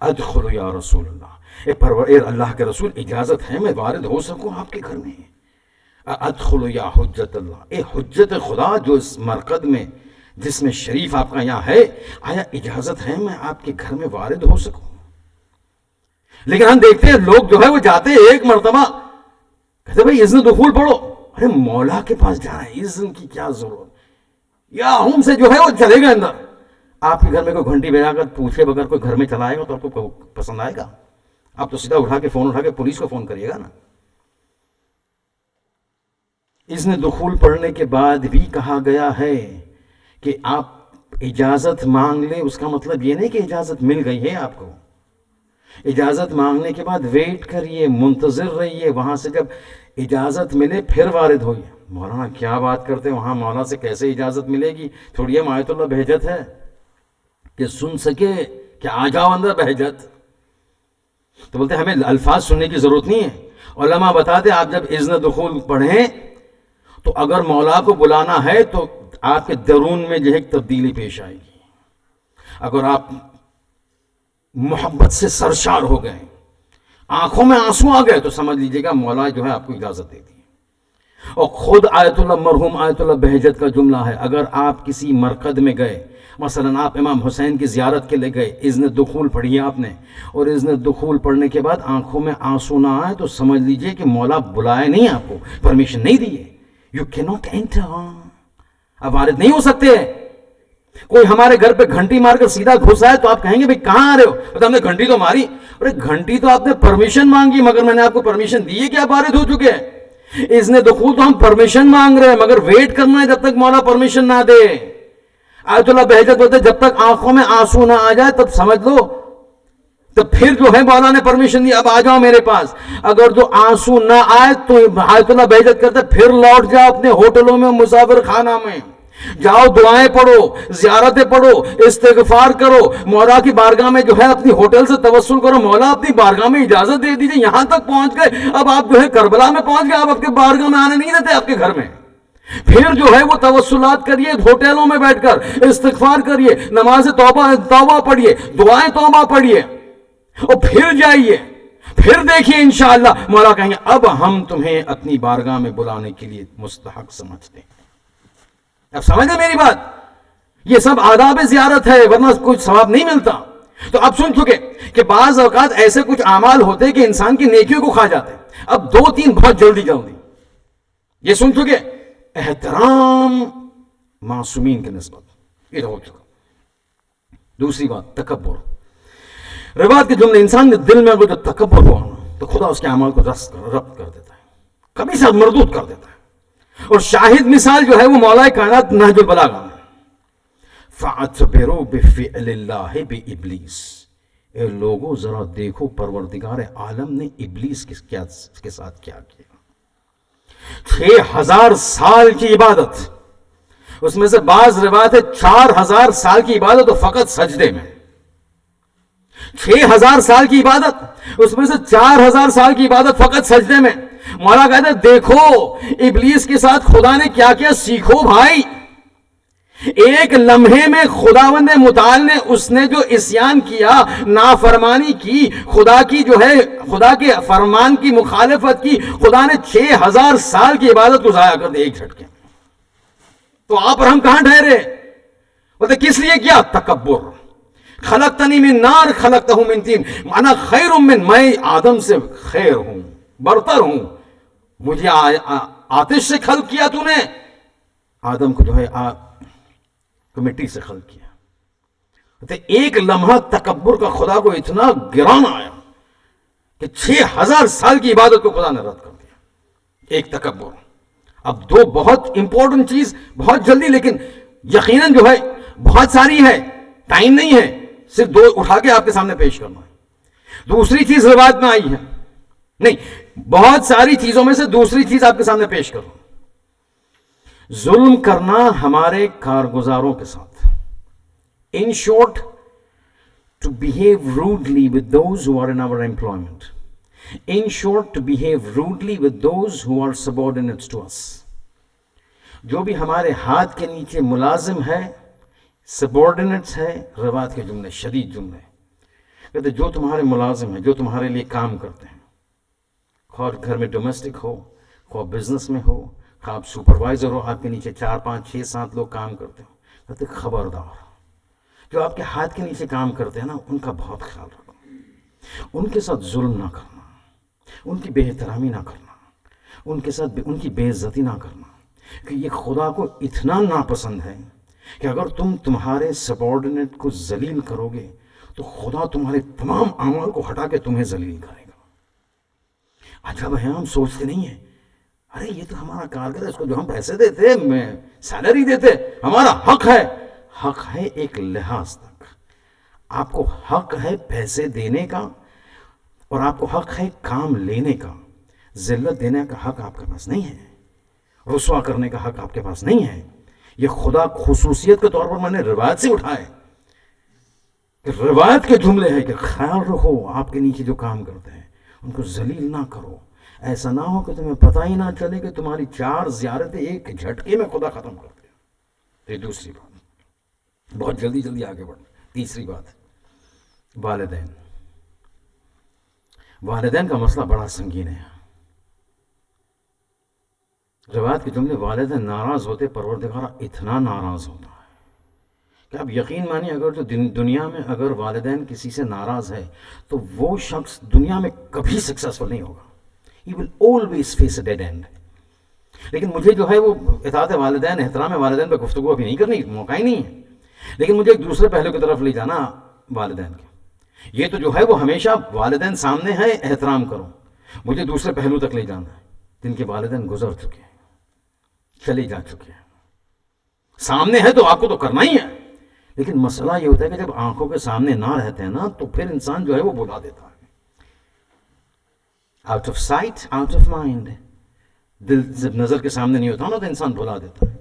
ادخلوا یا رسول اللہ، اے اللہ کے رسول اجازت ہے میں وارد ہو سکوں آپ کے گھر میں۔ ادخلوا یا حجت اللہ، اے حجت خدا جو اس مرکز میں جس میں شریف آپ کا یہاں ہے، آیا اجازت ہے میں آپ کے گھر میں وارد ہو سکوں؟ لیکن ہم دیکھتے ہیں لوگ جو ہے وہ جاتے ہیں ایک مرتبہ، کہتے بھائی اذن دخول پڑھو، ارے مولا کے پاس جانا ہے، اذن کی کیا ضرورت؟ یا ہم سے جو ہے وہ چلے گئے اندر۔ آپ کے گھر میں کوئی گھنٹی بجا کر پوچھے بغیر کوئی گھر میں چلا آئے گا تو آپ کو پسند آئے گا؟ آپ تو سیدھا فون اٹھا کے پولیس کو فون کریے گا نا۔ اذن دخول پڑھنے کے بعد بھی کہا گیا ہے کہ آپ اجازت مانگ لیں، اس کا مطلب یہ نہیں کہ اجازت مل گئی ہے آپ کو۔ اجازت مانگنے کے بعد ویٹ کریے، منتظر رہیے، وہاں سے جب اجازت ملے پھر وارد ہوئیے۔ مولانا کیا بات کرتے ہیں، وہاں مولا سے کیسے اجازت ملے گی؟ تھوڑی یہ آیت اللہ بہجت ہے کہ سن سکے کہ آ جاؤ اندر بہجت؟ تو بولتے ہمیں الفاظ سننے کی ضرورت نہیں ہے۔ علماء بتاتے آپ جب اذن دخول پڑھیں تو اگر مولا کو بلانا ہے تو آپ کے درون میں جو ہے ایک تبدیلی پیش آئے گی۔ اگر آپ محبت سے سرشار ہو گئے، آنکھوں میں آنسو آ گئے، تو سمجھ لیجئے گا مولا جو ہے آپ کو اجازت دیتی ہے۔ اور خود آیت اللہ مرحوم آیت اللہ بہجت کا جملہ ہے، اگر آپ کسی مرکز میں گئے، مثلا آپ امام حسین کی زیارت کے لیے گئے، اذن دخول پڑھی آپ نے، اور اذن دخول پڑھنے کے بعد آنکھوں میں آنسو نہ آئے تو سمجھ لیجئے کہ مولا بلائے نہیں، آپ کو پرمیشن نہیں دیے۔ یو کی ناٹ انٹر، آپ وارد نہیں ہو سکتے۔ کوئی ہمارے گھر پہ گھنٹی مار کر سیدھا گھس آئے تو آپ کہیں گے بھئی کہاں آ رہے ہو؟ تو ہم نے گھنٹی تو ماری، ارے گھنٹی تو آپ نے پرمیشن مانگی، مگر میں نے آپ کو پرمیشن دی ہے کہ آپ وارد ہو چکے ہیں۔ اذن دخول تو ہم پرمیشن مانگ رہے ہیں، مگر ویٹ کرنا ہے جب تک مولا پرمیشن نہ دے۔ آیت اللہ بہجت بولتے جب تک آنکھوں میں آنسو نہ آ جائے تب سمجھ لو تو پھر جو ہے مولا نے پرمیشن دی اب آ جاؤ میرے پاس. اگر جو آنسو نہ آئے تو آیت اللہ بہجت کرتے پھر لوٹ جاؤ اپنے ہوٹلوں میں, مسافر خانہ میں جاؤ, دعائیں پڑھو, زیارتیں پڑھو, استغفار کرو, مولا کی بارگاہ میں جو ہے اپنی ہوٹل سے توسل کرو, مولا اپنی بارگاہ میں اجازت دے دیجیے, یہاں تک پہنچ گئے, اب آپ جو ہے کربلا میں پہنچ گئے, اب آپ کے بارگاہ میں آنے نہیں دیتے آپ کے گھر میں. پھر جو ہے وہ توسلات کریے ہوٹلوں میں بیٹھ کر, استغفار کریے, نماز توبہ پڑھیے, دعائیں توبہ پڑھیے, اور پھر جائیے, پھر دیکھیے انشاءاللہ مولا کہیں گے اب ہم تمہیں اپنی بارگاہ میں بلانے کے لیے مستحق سمجھتے ہیں. اب سمجھیں میری بات, یہ سب آداب زیارت ہے, ورنہ کچھ ثواب نہیں ملتا. تو اب سن چکے کہ بعض اوقات ایسے کچھ اعمال ہوتے کہ انسان کی نیکیوں کو کھا جاتے. اب 2-3 بہت جلدی یہ سن چکے, احترام معصومین کی نسبت, یہ ہو چکا. دوسری بات تکبر. روایت کے جملے, انسان کے دل میں اگر جو تکبر ہوا تو خدا اس کے اعمال کو ربط کر دیتا ہے, کبھی ساتھ مردود کر دیتا ہے. اور شاہد مثال جو ہے وہ مولا کائنات نہج البلاغہ میں, فَأَتْبِرُوا بِفِعْلِ اللَّهِ بِإِبْلِيسِ, اے لوگوں ذرا دیکھو پروردگار عالم نے ابلیس کے ساتھ کیا کیا. 6000 سال کی عبادت, اس میں سے بعض روایت ہے 4000 سال کی عبادت تو فقط سجدے میں. 6000 سال کی عبادت, اس میں سے 4000 سال کی عبادت فقط سجدے میں. مولا کہتے ہیں دیکھو ابلیس کے ساتھ خدا نے کیا کیا, سیکھو بھائی. ایک لمحے میں خداوند متعال نے, اس نے جو عصیان کیا, نافرمانی کی, خدا کی جو ہے خدا کے فرمان کی مخالفت کی, خدا نے 6000 سال کی عبادت کو ضائع کر دی ایک جھٹکے. تو آپ اور ہم کہاں ٹھہرے؟ بولتے کس لیے کیا؟ تکبر. خلقتنی من نار خلقتہ من طین, مانا خیر من, میں آدم سے خیر ہوں, برتر ہوں, مجھے آتش سے خلق کیا تو نے, آدم کو جو ہے مٹی سے خلق کیا. ایک لمحہ تکبر کا خدا کو اتنا گران آیا کہ 6000 سال کی عبادت کو خدا نے رد کر دیا, ایک تکبر. اب 2 بہت امپورٹنٹ چیز بہت جلدی, لیکن یقیناً جو ہے بہت ساری ہے, ٹائم نہیں ہے, صرف 2 اٹھا کے آپ کے سامنے پیش کرنا ہے. دوسری چیز روایت میں آئی ہے, نہیں بہت ساری چیزوں میں سے دوسری چیز آپ کے سامنے پیش کروں. ظلم کرنا ہمارے کارگزاروں کے ساتھ. In short, to behave rudely with those who are in our employment. In short, to behave rudely with those who are subordinates to us. جو بھی ہمارے ہاتھ کے نیچے ملازم ہے, subordinates ہے, روایت کے جملے شدید جملے, کہتے جو تمہارے ملازم ہیں, جو تمہارے لیے کام کرتے ہیں, خواہ گھر میں ڈومیسٹک ہو, خواہ بزنس میں ہو, خواہ آپ سپروائزر ہو, آپ کے نیچے 4, 5, 6, 7 لوگ کام کرتے ہو, کہتے خبردار, جو آپ کے ہاتھ کے نیچے کام کرتے ہیں نا, ان کا بہت خیال رکھو, ان کے ساتھ ظلم نہ کرنا, ان کی بے احترامی نہ کرنا, ان کے ساتھ ان کی بے عزتی نہ کرنا, کہ یہ خدا کو اتنا ناپسند ہے کہ اگر تم تمہارے سبارڈینیٹ کو ذلیل کرو گے تو خدا تمہارے تمام اعمال کو ہٹا کے تمہیں ذلیل کرے گا. عجب ہے, ہم سوچتے نہیں ہیں, ارے یہ تو ہمارا کارگر ہے, اس کو جو ہم پیسے دیتے, سیلری دیتے, ہمارا حق ہے. حق ہے ایک لحاظ تک, آپ کو حق ہے پیسے دینے کا, اور آپ کو حق ہے کام لینے کا. ذلت دینے کا حق آپ کے پاس نہیں ہے, رسوا کرنے کا حق آپ کے پاس نہیں ہے. یہ خدا خصوصیت کے طور پر میں نے روایت سے اٹھائے, کہ روایت کے جملے ہیں کہ خیال رکھو آپ کے نیچے جو کام کرتے ہیں ان کو ذلیل نہ کرو. ایسا نہ ہو کہ تمہیں پتہ ہی نہ چلے کہ تمہاری 4 زیارتیں ایک جھٹکے میں خدا ختم کر دے. یہ دوسری بات, بہت جلدی آگے بڑھنا. تیسری بات, والدین. والدین کا مسئلہ بڑا سنگین ہے. روایت کے جملے, والدین ناراض ہوتے, پروردگار اتنا ناراض ہوتا ہے کہ آپ یقین مانیے, اگر جو دنیا میں اگر والدین کسی سے ناراض ہے تو وہ شخص دنیا میں کبھی سکسیسفل نہیں ہوگا. He will always face a dead end. لیکن مجھے جو ہے وہ اطاعت والدین, احترام والدین پہ گفتگو ابھی نہیں کرنی, موقع ہی نہیں ہے. لیکن مجھے ایک دوسرے پہلو کی طرف لے جانا والدین کے. یہ تو جو ہے وہ ہمیشہ والدین سامنے ہے, احترام کرو. مجھے دوسرے پہلو تک لے جانا ہے, جن کے والدین گزر چکے ہیں, چلے جا چکے ہیں. سامنے ہے تو آپ کو تو کرنا ہی ہے, لیکن مسئلہ یہ ہوتا ہے کہ جب آنکھوں کے سامنے نہ رہتے ہیں نا تو پھر انسان جو ہے وہ بھلا دیتا ہے. Out of sight out of mind. دل جب نظر کے سامنے نہیں ہوتا نا تو انسان بھلا دیتا ہے.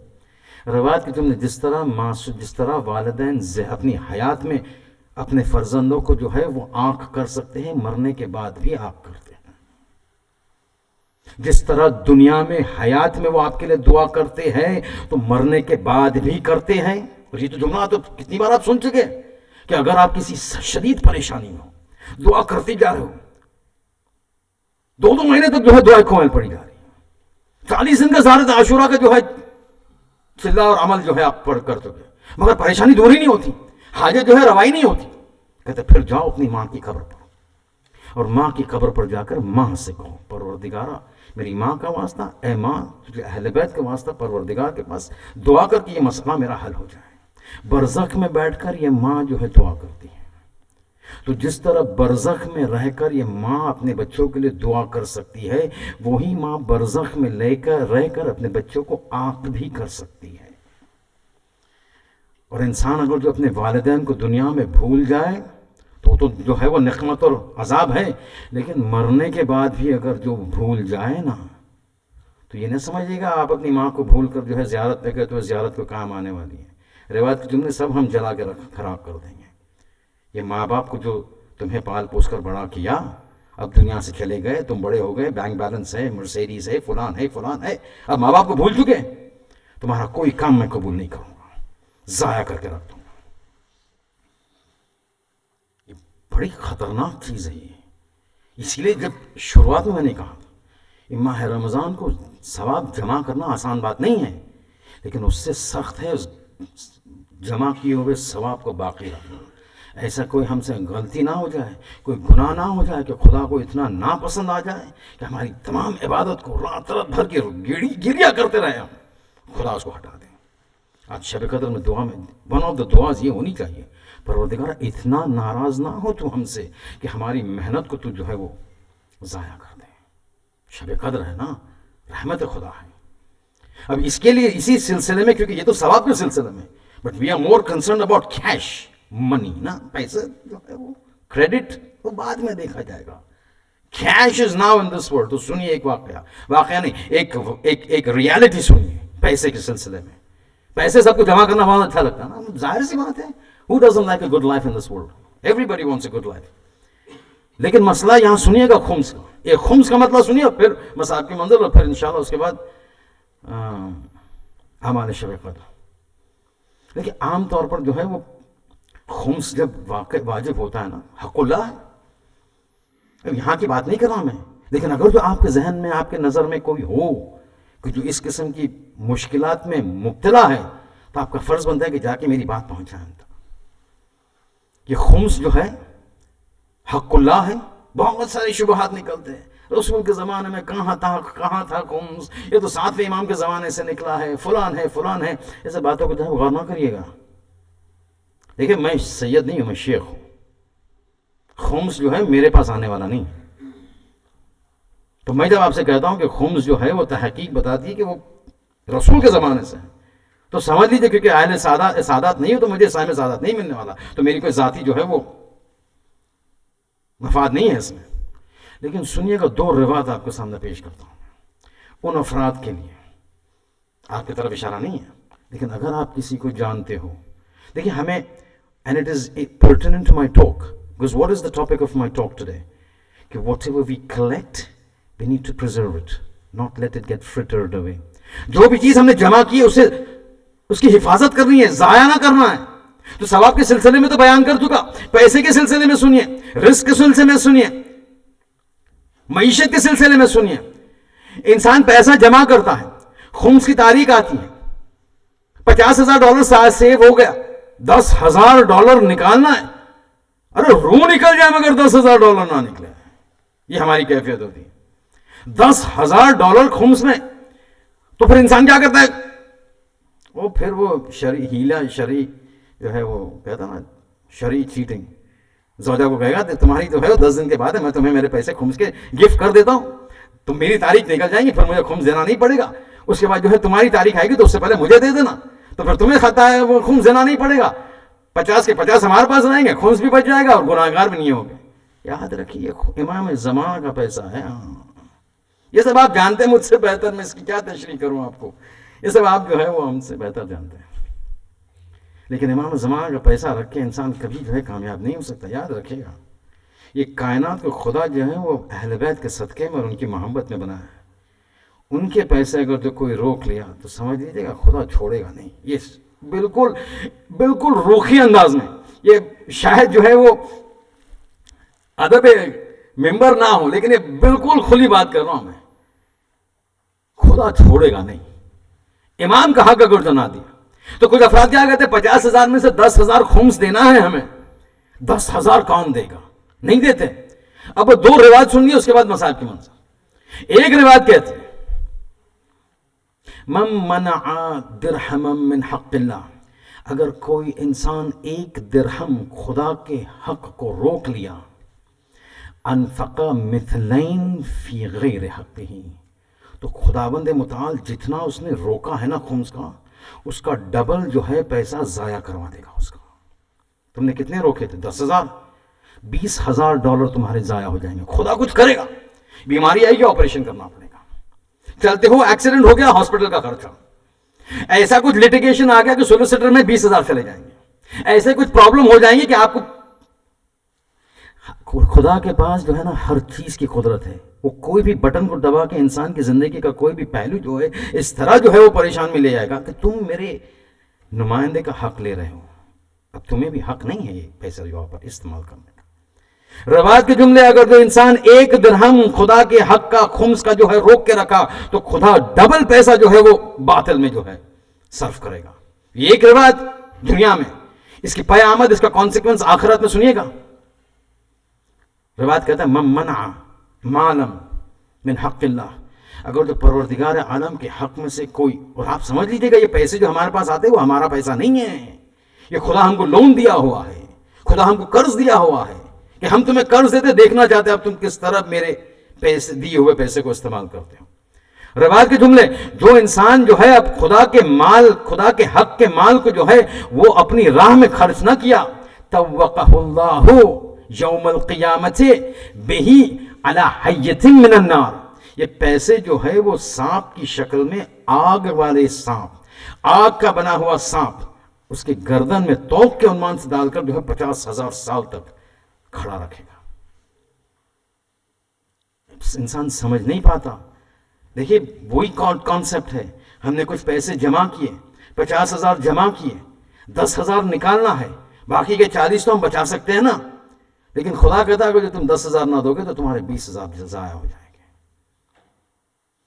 روایت کی تم نے جس طرح والدین اپنی حیات میں اپنے فرزندوں کو جو ہے وہ آنکھ کر سکتے ہیں، مرنے کے بعد بھی آنکھ کرتے ہیں. جس طرح دنیا میں حیات میں وہ آپ کے لیے دعا کرتے ہیں تو مرنے کے بعد بھی کرتے ہیں. اور یہ تو جملہ تو کتنی بار آپ سن چکے کہ اگر آپ کسی شدید پریشانی میں ہو، دعا کرتے جا رہے ہو، 2 مہینے تک جو ہے دعائیں کومل پڑی جا رہی ہے، 40 دن کا زیارت عاشورہ کا جو ہے چلا اور عمل جو ہے آپ پڑھ کر چکے، مگر پریشانی دور ہی نہیں ہوتی، حاجت جو ہے روائی نہیں ہوتی. کہتے پھر جاؤ اپنی ماں کی قبر پر، اور ماں کی قبر پر جا کر ماں سے کہو پروردگارہ میری ماں کا واسطہ، اے ماں تجھے اہل بیت کا واسطہ پروردگار کے پاس دعا کر کہ یہ مسئلہ میرا حل ہو جائے. برزخ میں بیٹھ کر یہ ماں جو ہے دعا کرتی ہے. تو جس طرح برزخ میں رہ کر یہ ماں اپنے بچوں کے لیے دعا کر سکتی ہے، وہی ماں برزخ میں رہ کر اپنے بچوں کو آنکھ بھی کر سکتی ہے. اور انسان اگر جو اپنے والدین کو دنیا میں بھول جائے تو جو ہے وہ نقمت اور عذاب ہے، لیکن مرنے کے بعد بھی اگر جو بھول جائے نا تو یہ نہ سمجھیے گا آپ اپنی ماں کو بھول کر جو ہے زیارت پہ گئے تو زیارت کو کام آنے والی ہے. روایت کے جملے سب ہم جلا کے خراب کر دیں گے. یہ ماں باپ کو جو تمہیں پال پوس کر بڑا کیا، اب دنیا سے چلے گئے، تم بڑے ہو گئے، بینک بیلنس ہے، مرسیڈیز ہے، فلان ہے، اب ماں باپ کو بھول چکے، تمہارا کوئی کام میں قبول نہیں کروں گا، ضائع کر کے رکھ دوں گا. یہ بڑی خطرناک چیز ہے. یہ اسی لیے جب شروعات میں نے کہا کہ ماہ رمضان کو ثواب جمع کرنا آسان بات نہیں ہے، لیکن اس سے سخت ہے جمع کیے ہوئے ثواب کو باقی رکھنا. ایسا کوئی ہم سے غلطی نہ ہو جائے، کوئی گناہ نہ ہو جائے کہ خدا کو اتنا ناپسند آ جائے کہ ہماری تمام عبادت کو رات بھر کے گریا کرتے رہے ہم، خدا اس کو ہٹا دیں. آج شب قدر میں دعا میں ون آف دا دعاز یہ ہونی چاہیے، پروردگار اتنا ناراض نہ ہو تو ہم سے کہ ہماری محنت کو تو جو ہے وہ ضائع کر دیں. شب قدر ہے نا، رحمت خدا ہے. اب اس کے لیے اسی سلسلے میں، کیونکہ یہ تو ثواب کے سلسلے میں، but we are more concerned about cash money نا، پیسے جو ہے وہ کریڈٹ وہ بعد میں دیکھا جائے گا. Cash is now in this world. تو سنیے ایک واقعہ نہیں، ایک ریالٹی سنیے پیسے کے سلسلے میں. پیسے سب کو جمع کرنا بہت اچھا لگتا ہے نا، ظاہر سی بات ہے. Who doesn't like a good life in this world? Everybody wants a good life. لیکن مسئلہ یہاں سنیے گا خمس کا. ایک خمس کا مطلب سنیے، پھر مصاب کی منزل، اور پھر انشاءاللہ اس کے بعد اعمال شب قدر. لیکن عام طور پر جو ہے وہ خمس جب واجب ہوتا ہے نا، حق اللہ ہے. اب یہاں کی بات نہیں کر رہا میں، لیکن اگر جو آپ کے ذہن میں، آپ کے نظر میں کوئی ہو کہ جو اس قسم کی مشکلات میں مبتلا ہے، تو آپ کا فرض بنتا ہے کہ جا کے میری بات پہنچائیں. یہ خمس جو ہے حق اللہ ہے. بہت سارے شبہات نکلتے ہیں، رسول کے زمانے میں کہاں تھا خمس، یہ تو 7ویں امام کے زمانے سے نکلا ہے، فلان ہے. ایسے باتوں کو جو ہے غور نہ کریے گا. دیکھیں میں سید نہیں ہوں، میں شیخ ہوں. خمس جو ہے میرے پاس آنے والا نہیں. تو میں جب آپ سے کہتا ہوں کہ خمس جو ہے وہ تحقیق بتاتی ہے کہ وہ رسول کے زمانے سے ہے، تو سمجھ لیجیے کیونکہ اہل سادات نہیں ہو تو مجھے سائم سادات نہیں ملنے والا، تو میری کوئی ذاتی جو ہے وہ مفاد نہیں ہے اس میں. لیکن سنیے گا 2 روایت آپ کے سامنے پیش کرتا ہوں ان افراد کے لیے. آپ کی طرف اشارہ نہیں ہے، لیکن اگر آپ کسی کو جانتے ہو، دیکھیں ہمیں and it is pertinent to my talk because what is the topic of my talk today کہ whatever we collect we need to preserve it, not let it get frittered away. جو بھی چیز ہم نے جمع کی ہے اس کی حفاظت کرنی ہے، ضائع نہ کرنا ہے. تو ثواب کے سلسلے میں تو بیان کر چکا، پیسے کے سلسلے میں سنیے، رزق کے سلسلے میں سنیے، معیشت کے سلسلے میں سنیے. انسان پیسہ جمع کرتا ہے، خمس کی تاریخ آتی ہے، $50,000 سیو ہو گیا، $10,000 نکالنا ہے. ارے روح نکل جائے مگر $10,000 نہ نکلے. یہ ہماری کیفیت ہوتی ہے. $10,000 خمس میں، تو پھر انسان کیا کرتا ہے؟ وہ پھر وہ شرعی جو ہے وہ کہتا نا شرعی چیٹنگ. زوجہ کو کہے گا تمہاری جو ہے 10 دن کے بعد ہے، میں تمہیں میرے پیسے خمس کے گفٹ کر دیتا ہوں، تو میری تاریخ نکل جائیں گی، پھر مجھے خمس دینا نہیں پڑے گا. اس کے بعد جو ہے تمہاری تاریخ آئے گی تو اس سے پہلے مجھے دے دینا، تو پھر تمہیں خطا ہے وہ خمس دینا نہیں پڑے گا. 50 کے 50 ہمارے پاس رہیں گے، خمس بھی بچ جائے گا اور گناہگار بھی نہیں ہوگے. یاد رکھیے امام زمانہ کا پیسہ ہے. یہ سب آپ جانتے ہیں مجھ سے بہتر، میں اس کی کیا تشریح کروں آپ کو، یہ سب آپ جو ہے وہ ہم سے بہتر جانتے ہیں. لیکن امام زمانہ کا پیسہ رکھ کے انسان کبھی جو ہے کامیاب نہیں ہو سکتا. یاد رکھے گا یہ کائنات کو خدا جو ہے وہ اہل بیت کے صدقے میں اور ان کی محبت میں بنا ہے. ان کے پیسے اگر جو کوئی روک لیا تو سمجھ لیجیے گا خدا چھوڑے گا نہیں. یہ بالکل روکھی انداز میں، یہ شاید جو ہے وہ ادب ممبر نہ ہو، لیکن یہ بالکل کھلی بات کر رہا ہوں میں، خدا چھوڑے گا نہیں. امام کا حق اگر جو نہ دیا تو کچھ افراد کیا کہتے ہیں 50,000 میں سے 10,000 خمس دینا ہے ہمیں. 10,000 کون دے گا؟ نہیں دیتے. اب 2 روایت سن لیے اس کے بعد مسائل کی منظر. ایک روایت کہتی ہے من منع درہما من حق اللہ، اگر کوئی انسان 1 درہم خدا کے حق کو روک لیا، انفق مثلین فی غیر حقہ، تو خداوند متعال جتنا اس نے روکا ہے نا خمس کا، اس کا ڈبل جو ہے پیسہ ضائع کروا دے گا اس کا. تم نے کتنے روکے تھے؟ 10,000. $20,000 تمہارے ضائع ہو جائیں گے. خدا کچھ کرے گا، بیماری آئی گی آپریشن کرنا پڑے گا، چلتے ہو ایکسیڈنٹ ہو گیا ہاسپٹل کا خرچہ، ایسا کچھ لٹیگیشن آ گیا کہ سولسیٹر میں 20,000 چلے جائیں گے، ایسے کچھ پرابلم ہو جائیں گے کہ آپ کو. خدا کے پاس جو ہے نا ہر چیز کی قدرت ہے. وہ کوئی بھی بٹن کو دبا کے انسان کی زندگی کا کوئی بھی پہلو جو ہے اس طرح جو ہے وہ پریشان میں لے جائے گا کہ تم میرے نمائندے کا حق لے رہے ہو، اب تمہیں بھی حق نہیں ہے یہ پیسہ جو پر استعمال کرنے کا. روایت کے جملے، اگر جو انسان 1 درہم خدا کے حق کا خمس کا جو ہے روک کے رکھا تو خدا ڈبل پیسہ جو ہے وہ باطل میں جو ہے صرف کرے گا. یہ ایک روایت دنیا میں، اس کی پے آمد، اس کا کانسیکوینس آخرت میں سنیے گا. روایت کہتا ہے من منع مالا من حق اللہ، اگر جو پروردگار عالم کے حق میں سے کوئی، اور آپ سمجھ لیجیے گا یہ پیسے جو ہمارے پاس آتے ہیں وہ ہمارا پیسہ نہیں ہے، یہ خدا ہم کو لون دیا ہوا ہے، خدا ہم کو قرض دیا ہوا ہے کہ ہم تمہیں قرض دیتے، دیکھنا چاہتے ہیں اب تم کس طرح میرے پیسے دیے ہوئے پیسے کو استعمال کرتے ہو. روایت کے جملے، جو انسان جو ہے اب خدا کے مال، خدا کے حق کے مال کو جو ہے وہ اپنی راہ میں خرچ نہ کیا، توقہ اللہ یوم القیامت بہی علی حیۃ من النار، یہ پیسے جو ہے وہ سانپ کی شکل میں، آگ والے سانپ، آگ کا بنا ہوا سانپ، اس کے گردن میں توق کے عنوان سے ڈال کر جو ہے 50,000 سال تک کھڑا رکھے گا. انسان سمجھ نہیں پاتا. دیکھیے وہی کانسیپٹ ہے، ہم نے کچھ پیسے جمع کیے، 50,000 جمع کیے، 10,000 نکالنا ہے، باقی کے 40 تو ہم بچا سکتے ہیں نا. لیکن خدا کہتا ہے کہ تم 10,000 نہ دو گے تو تمہارے 20,000 ضائع ہو جائیں گے.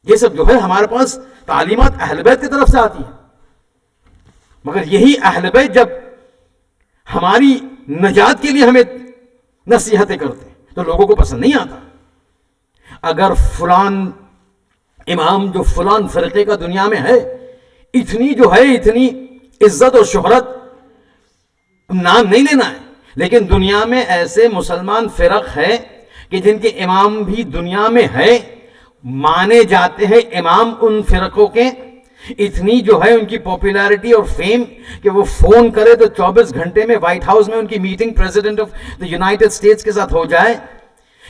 یہ سب جو ہے ہمارے پاس تعلیمات اہل بیت کی طرف سے آتی ہیں، مگر یہی اہل بیت جب ہماری نجات کے لیے ہمیں نصیحتیں کرتے ہیں تو لوگوں کو پسند نہیں آتا. اگر فلان امام جو فلان فرقے کا دنیا میں ہے، اتنی جو ہے اتنی عزت اور شہرت، نام نہیں لینا ہے، لیکن دنیا میں ایسے مسلمان فرق ہے کہ جن کے امام بھی دنیا میں ہے، مانے جاتے ہیں امام ان فرقوں کے. اتنی جو ہے ان کی پاپولیرٹی اور فیم کہ وہ فون کرے تو 24 گھنٹے میں وائٹ ہاؤس میں ان کی meeting president of the United States کے ساتھ ہو جائے.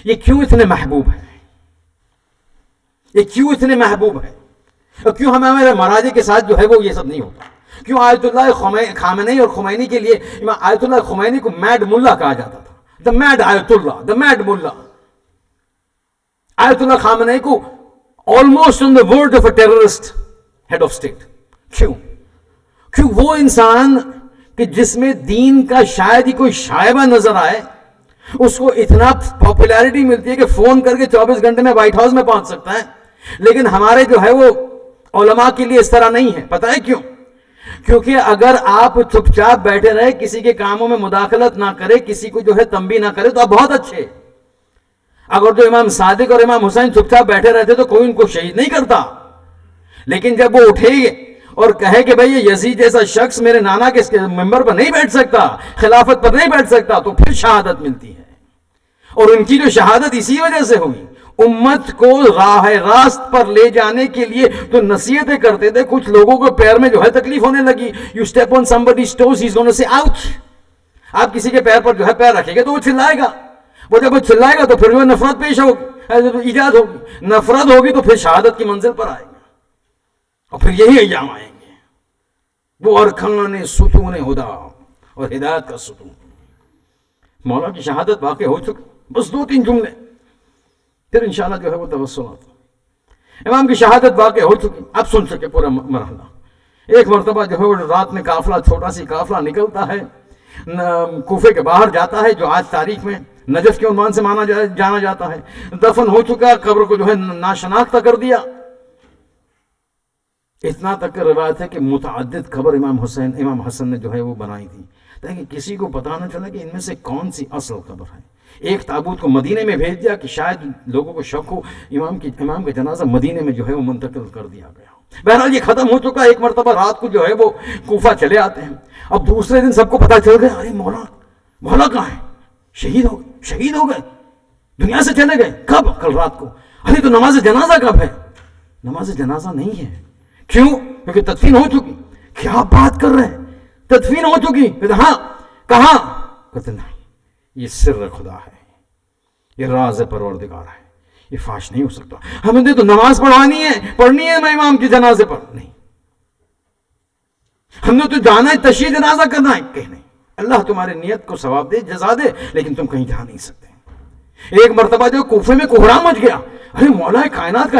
یہ کیوں اتنے محبوب ہے؟ یہ کیوں اتنے محبوب ہے؟ اور کیوں ہمارے مراجع کے ساتھ جو ہے وہ یہ سب نہیں ہوتا؟ کیوں آیت اللہ خامنئی اور خمینی کے لیے آیت اللہ خمینی کو میڈ ملا کہا جاتا تھا؟ دا میڈ آیت اللہ، دا میڈ ملا. آیت اللہ خامنئی کو almost on the word of a terrorist head of state. کیوں وہ انسان کہ جس میں دین کا شاید ہی کوئی شائبہ نظر آئے، اس کو اتنا پاپولیرٹی ملتی ہے کہ فون کر کے 24 گھنٹے میں وائٹ ہاؤس میں پہنچ سکتا ہے، لیکن ہمارے جو ہے وہ علماء کے لیے اس طرح نہیں ہے. پتہ ہے کیوں؟ کیونکہ اگر آپ چپ چاپ بیٹھے رہے، کسی کے کاموں میں مداخلت نہ کرے، کسی کو جو ہے تنبیہ نہ کرے تو آپ بہت اچھے. اگر جو امام صادق اور امام حسین چپ چاپ بیٹھے رہتے تو کوئی ان کو شہید نہیں کرتا، لیکن جب وہ اٹھے اور کہے کہ بھئی یہ یزید جیسا شخص میرے نانا کے ممبر پر نہیں بیٹھ سکتا، خلافت پر نہیں بیٹھ سکتا، تو پھر شہادت ملتی ہے. اور ان کی جو شہادت اسی وجہ سے ہوئی، امت کو راہ راست پر لے جانے کے لیے تو نصیحتیں کرتے تھے. کچھ لوگوں کو پیر میں جو ہے تکلیف ہونے لگی. You step on somebody's toes, he's going to say ouch. آپ کسی کے پیر پر جو ہے پیر رکھیں گے تو وہ چلائے گا، وہ جب وہ چلائے گا تو پھر وہ نفرت پیش ہوگی، ایجاد ہوگی، نفرت ہوگی تو پھر شہادت کی منزل پر آئے گا، اور پھر یہی ایام آئیں گے، وہ ارکان ستون ہدا اور ہدایت کا ستون۔ مولا کی شہادت واقع ہو چکی، بس 2-3 جملے، پھر انشاءاللہ جو ہے وہ توسلات۔ امام کی شہادت واقع ہو چکی، اب سن سکے پورا مرحلہ۔ ایک مرتبہ جو ہے وہ رات میں قافلہ، چھوٹا سی قافلہ نکلتا ہے، کوفے کے باہر جاتا ہے، جو آج تاریخ میں نجف کے عنوان سے جانا جاتا ہے۔ دفن ہو چکا، قبر کو جو ہے ناشناختہ کر دیا۔ اتنا تک روایت ہے کہ متعدد قبر امام حسن نے جو ہے وہ بنائی تھی، تاکہ کسی کو پتہ نہ چلے کہ ان میں سے کون سی اصل قبر ہے۔ ایک تابوت کو مدینے میں بھیج دیا کہ شاید لوگوں کو شک ہو، امام کا جنازہ مدینے میں جو ہے وہ منتقل کر دیا گیا۔ بہرحال یہ ختم ہو چکا۔ ایک مرتبہ رات کو جو ہے وہ کوفہ چلے آتے ہیں۔ اب دوسرے دن سب کو پتہ چل گیا، ارے مولا کہاں ہے؟ شہید ہو گئے، دنیا سے چلے گئے۔ کب؟ کل رات کو۔ ارے تو نماز جنازہ کب ہے؟ نماز جنازہ نہیں ہے۔ کیوں؟ کیونکہ تدفین ہو چکی۔ کیا بات کر رہے ہیں؟ تدفین ہو چکی؟ ہاں۔ کہاں؟ کہتے نہیں، یہ سر خدا ہے، یہ راز پروردگار ہے، یہ فاش نہیں ہو سکتا۔ ہمیں نے تو نماز پڑھنی ہے امام کے جنازے پر، نہیں۔ ہم نے تو جانا ہے تشییع جنازہ کرنا ہے، کہ نہیں، اللہ تمہاری نیت کو ثواب دے، جزا دے، لیکن تم کہیں جا نہیں سکتے۔ ایک مرتبہ جو کوفے میں کوہرام مچ گیا، ارے مولا کائنات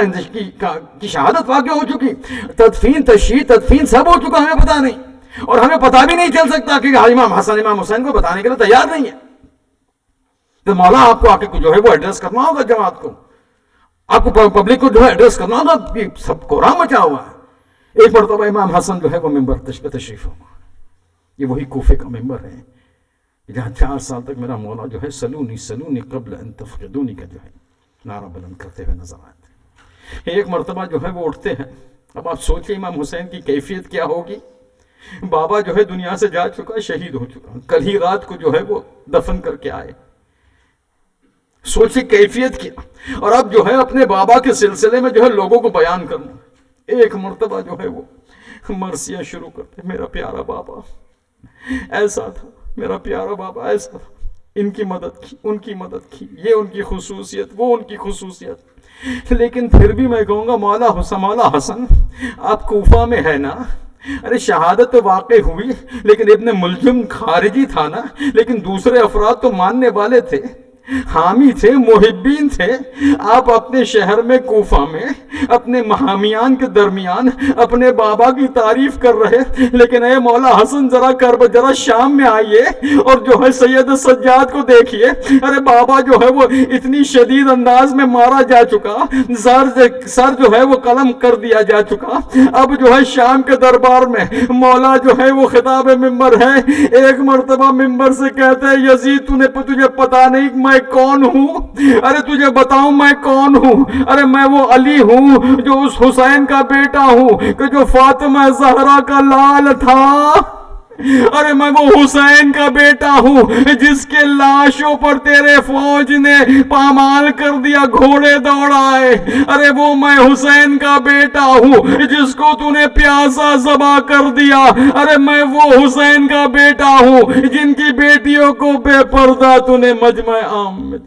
کی شہادت واقع ہو چکی، تدفین تشییع تدفین سب ہو چکا، ہمیں پتہ نہیں، اور ہمیں پتہ بھی نہیں چل سکتا کہ امام حسن امام حسین کو بتانے کے لیے تیار نہیں ہے۔ تو مولا آپ کو آ کے جو ہے وہ ایڈریس کرنا ہوگا، جماعت کو، آپ کو پبلک کو جو ہے ایڈریس کرنا ہوگا، سب کوہرام مچا ہوا ہے۔ ایک مرتبہ امام حسن جو ہے وہ ممبر تشریف ہوا، یہ وہی کوفے کا ممبر ہے جہاں 4 سال تک میرا مولا جو ہے سلونی قبل ان تفقدونی کا جو ہے نعرہ بلند کرتے ہوئے نظر آئے تھے۔ ایک مرتبہ جو ہے وہ اٹھتے ہیں۔ اب آپ سوچیں امام حسین کی کیفیت کیا ہوگی۔ بابا جو ہے دنیا سے جا چکا، شہید ہو چکا، کل ہی رات کو جو ہے وہ دفن کر کے آئے۔ سوچیں کیفیت کیا، اور اب جو ہے اپنے بابا کے سلسلے میں جو ہے لوگوں کو بیان کرنا۔ ایک مرتبہ جو ہے وہ مرثیہ شروع کرتے، میرا پیارا بابا ایسا تھا، میرا پیارا بابا ایسا تھا، ان کی مدد کی، ان کی مدد کی، یہ ان کی خصوصیت، وہ ان کی خصوصیت۔ لیکن پھر بھی میں کہوں گا مولا حسن آپ کوفہ میں ہے نا، ارے شہادت تو واقع ہوئی، لیکن ابن ملجم خارجی تھا نا، لیکن دوسرے افراد تو ماننے والے تھے، حامی تھے، محبین تھے۔ آپ اپنے شہر میں کوفہ میں اپنے حامیان کے درمیان اپنے بابا کی تعریف کر رہے، لیکن اے مولا حسن ذرا شام میں آئیے اور جو ہے سید سجاد کو دیکھیے۔ ارے بابا جو ہے وہ اتنی شدید انداز میں مارا جا چکا، سر جو ہے وہ قلم کر دیا جا چکا۔ اب جو ہے شام کے دربار میں مولا جو ہے وہ خطاب ممبر ہے۔ ایک مرتبہ ممبر سے کہتے ہیں یزید تجھے پتا نہیں میں کون ہوں؟ ارے تجھے بتاؤں میں کون ہوں؟ ارے میں وہ علی ہوں جو اس حسین کا بیٹا ہوں کہ جو فاطمہ زہرا کا لال تھا۔ ارے میں وہ حسین کا بیٹا ہوں جس کے لاشوں پر تیرے فوج نے پامال کر دیا، گھوڑے دوڑائے۔ ارے وہ میں حسین کا بیٹا ہوں جس کو تو نے پیاسا ذبح کر دیا۔ ارے میں وہ حسین کا بیٹا ہوں جن کی بیٹیوں کو بے پردہ تو نے مجمع عام میں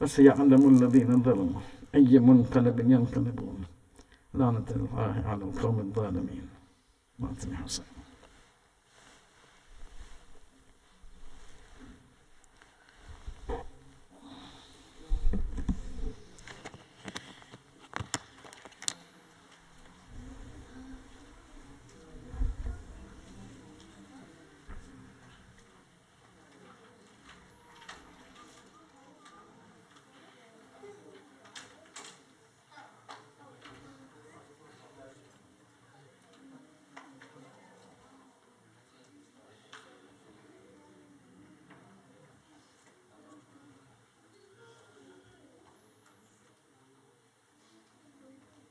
وَسَيَعْلَمُ الَّذِينَ ظَلَمُوا أَيَّ مُنْقَلَبٍ يَنْقَلِبُونَ لَعْنَةُ اللَّهِ عَلَى الْقَوْمِ الظَّالِمِينَ.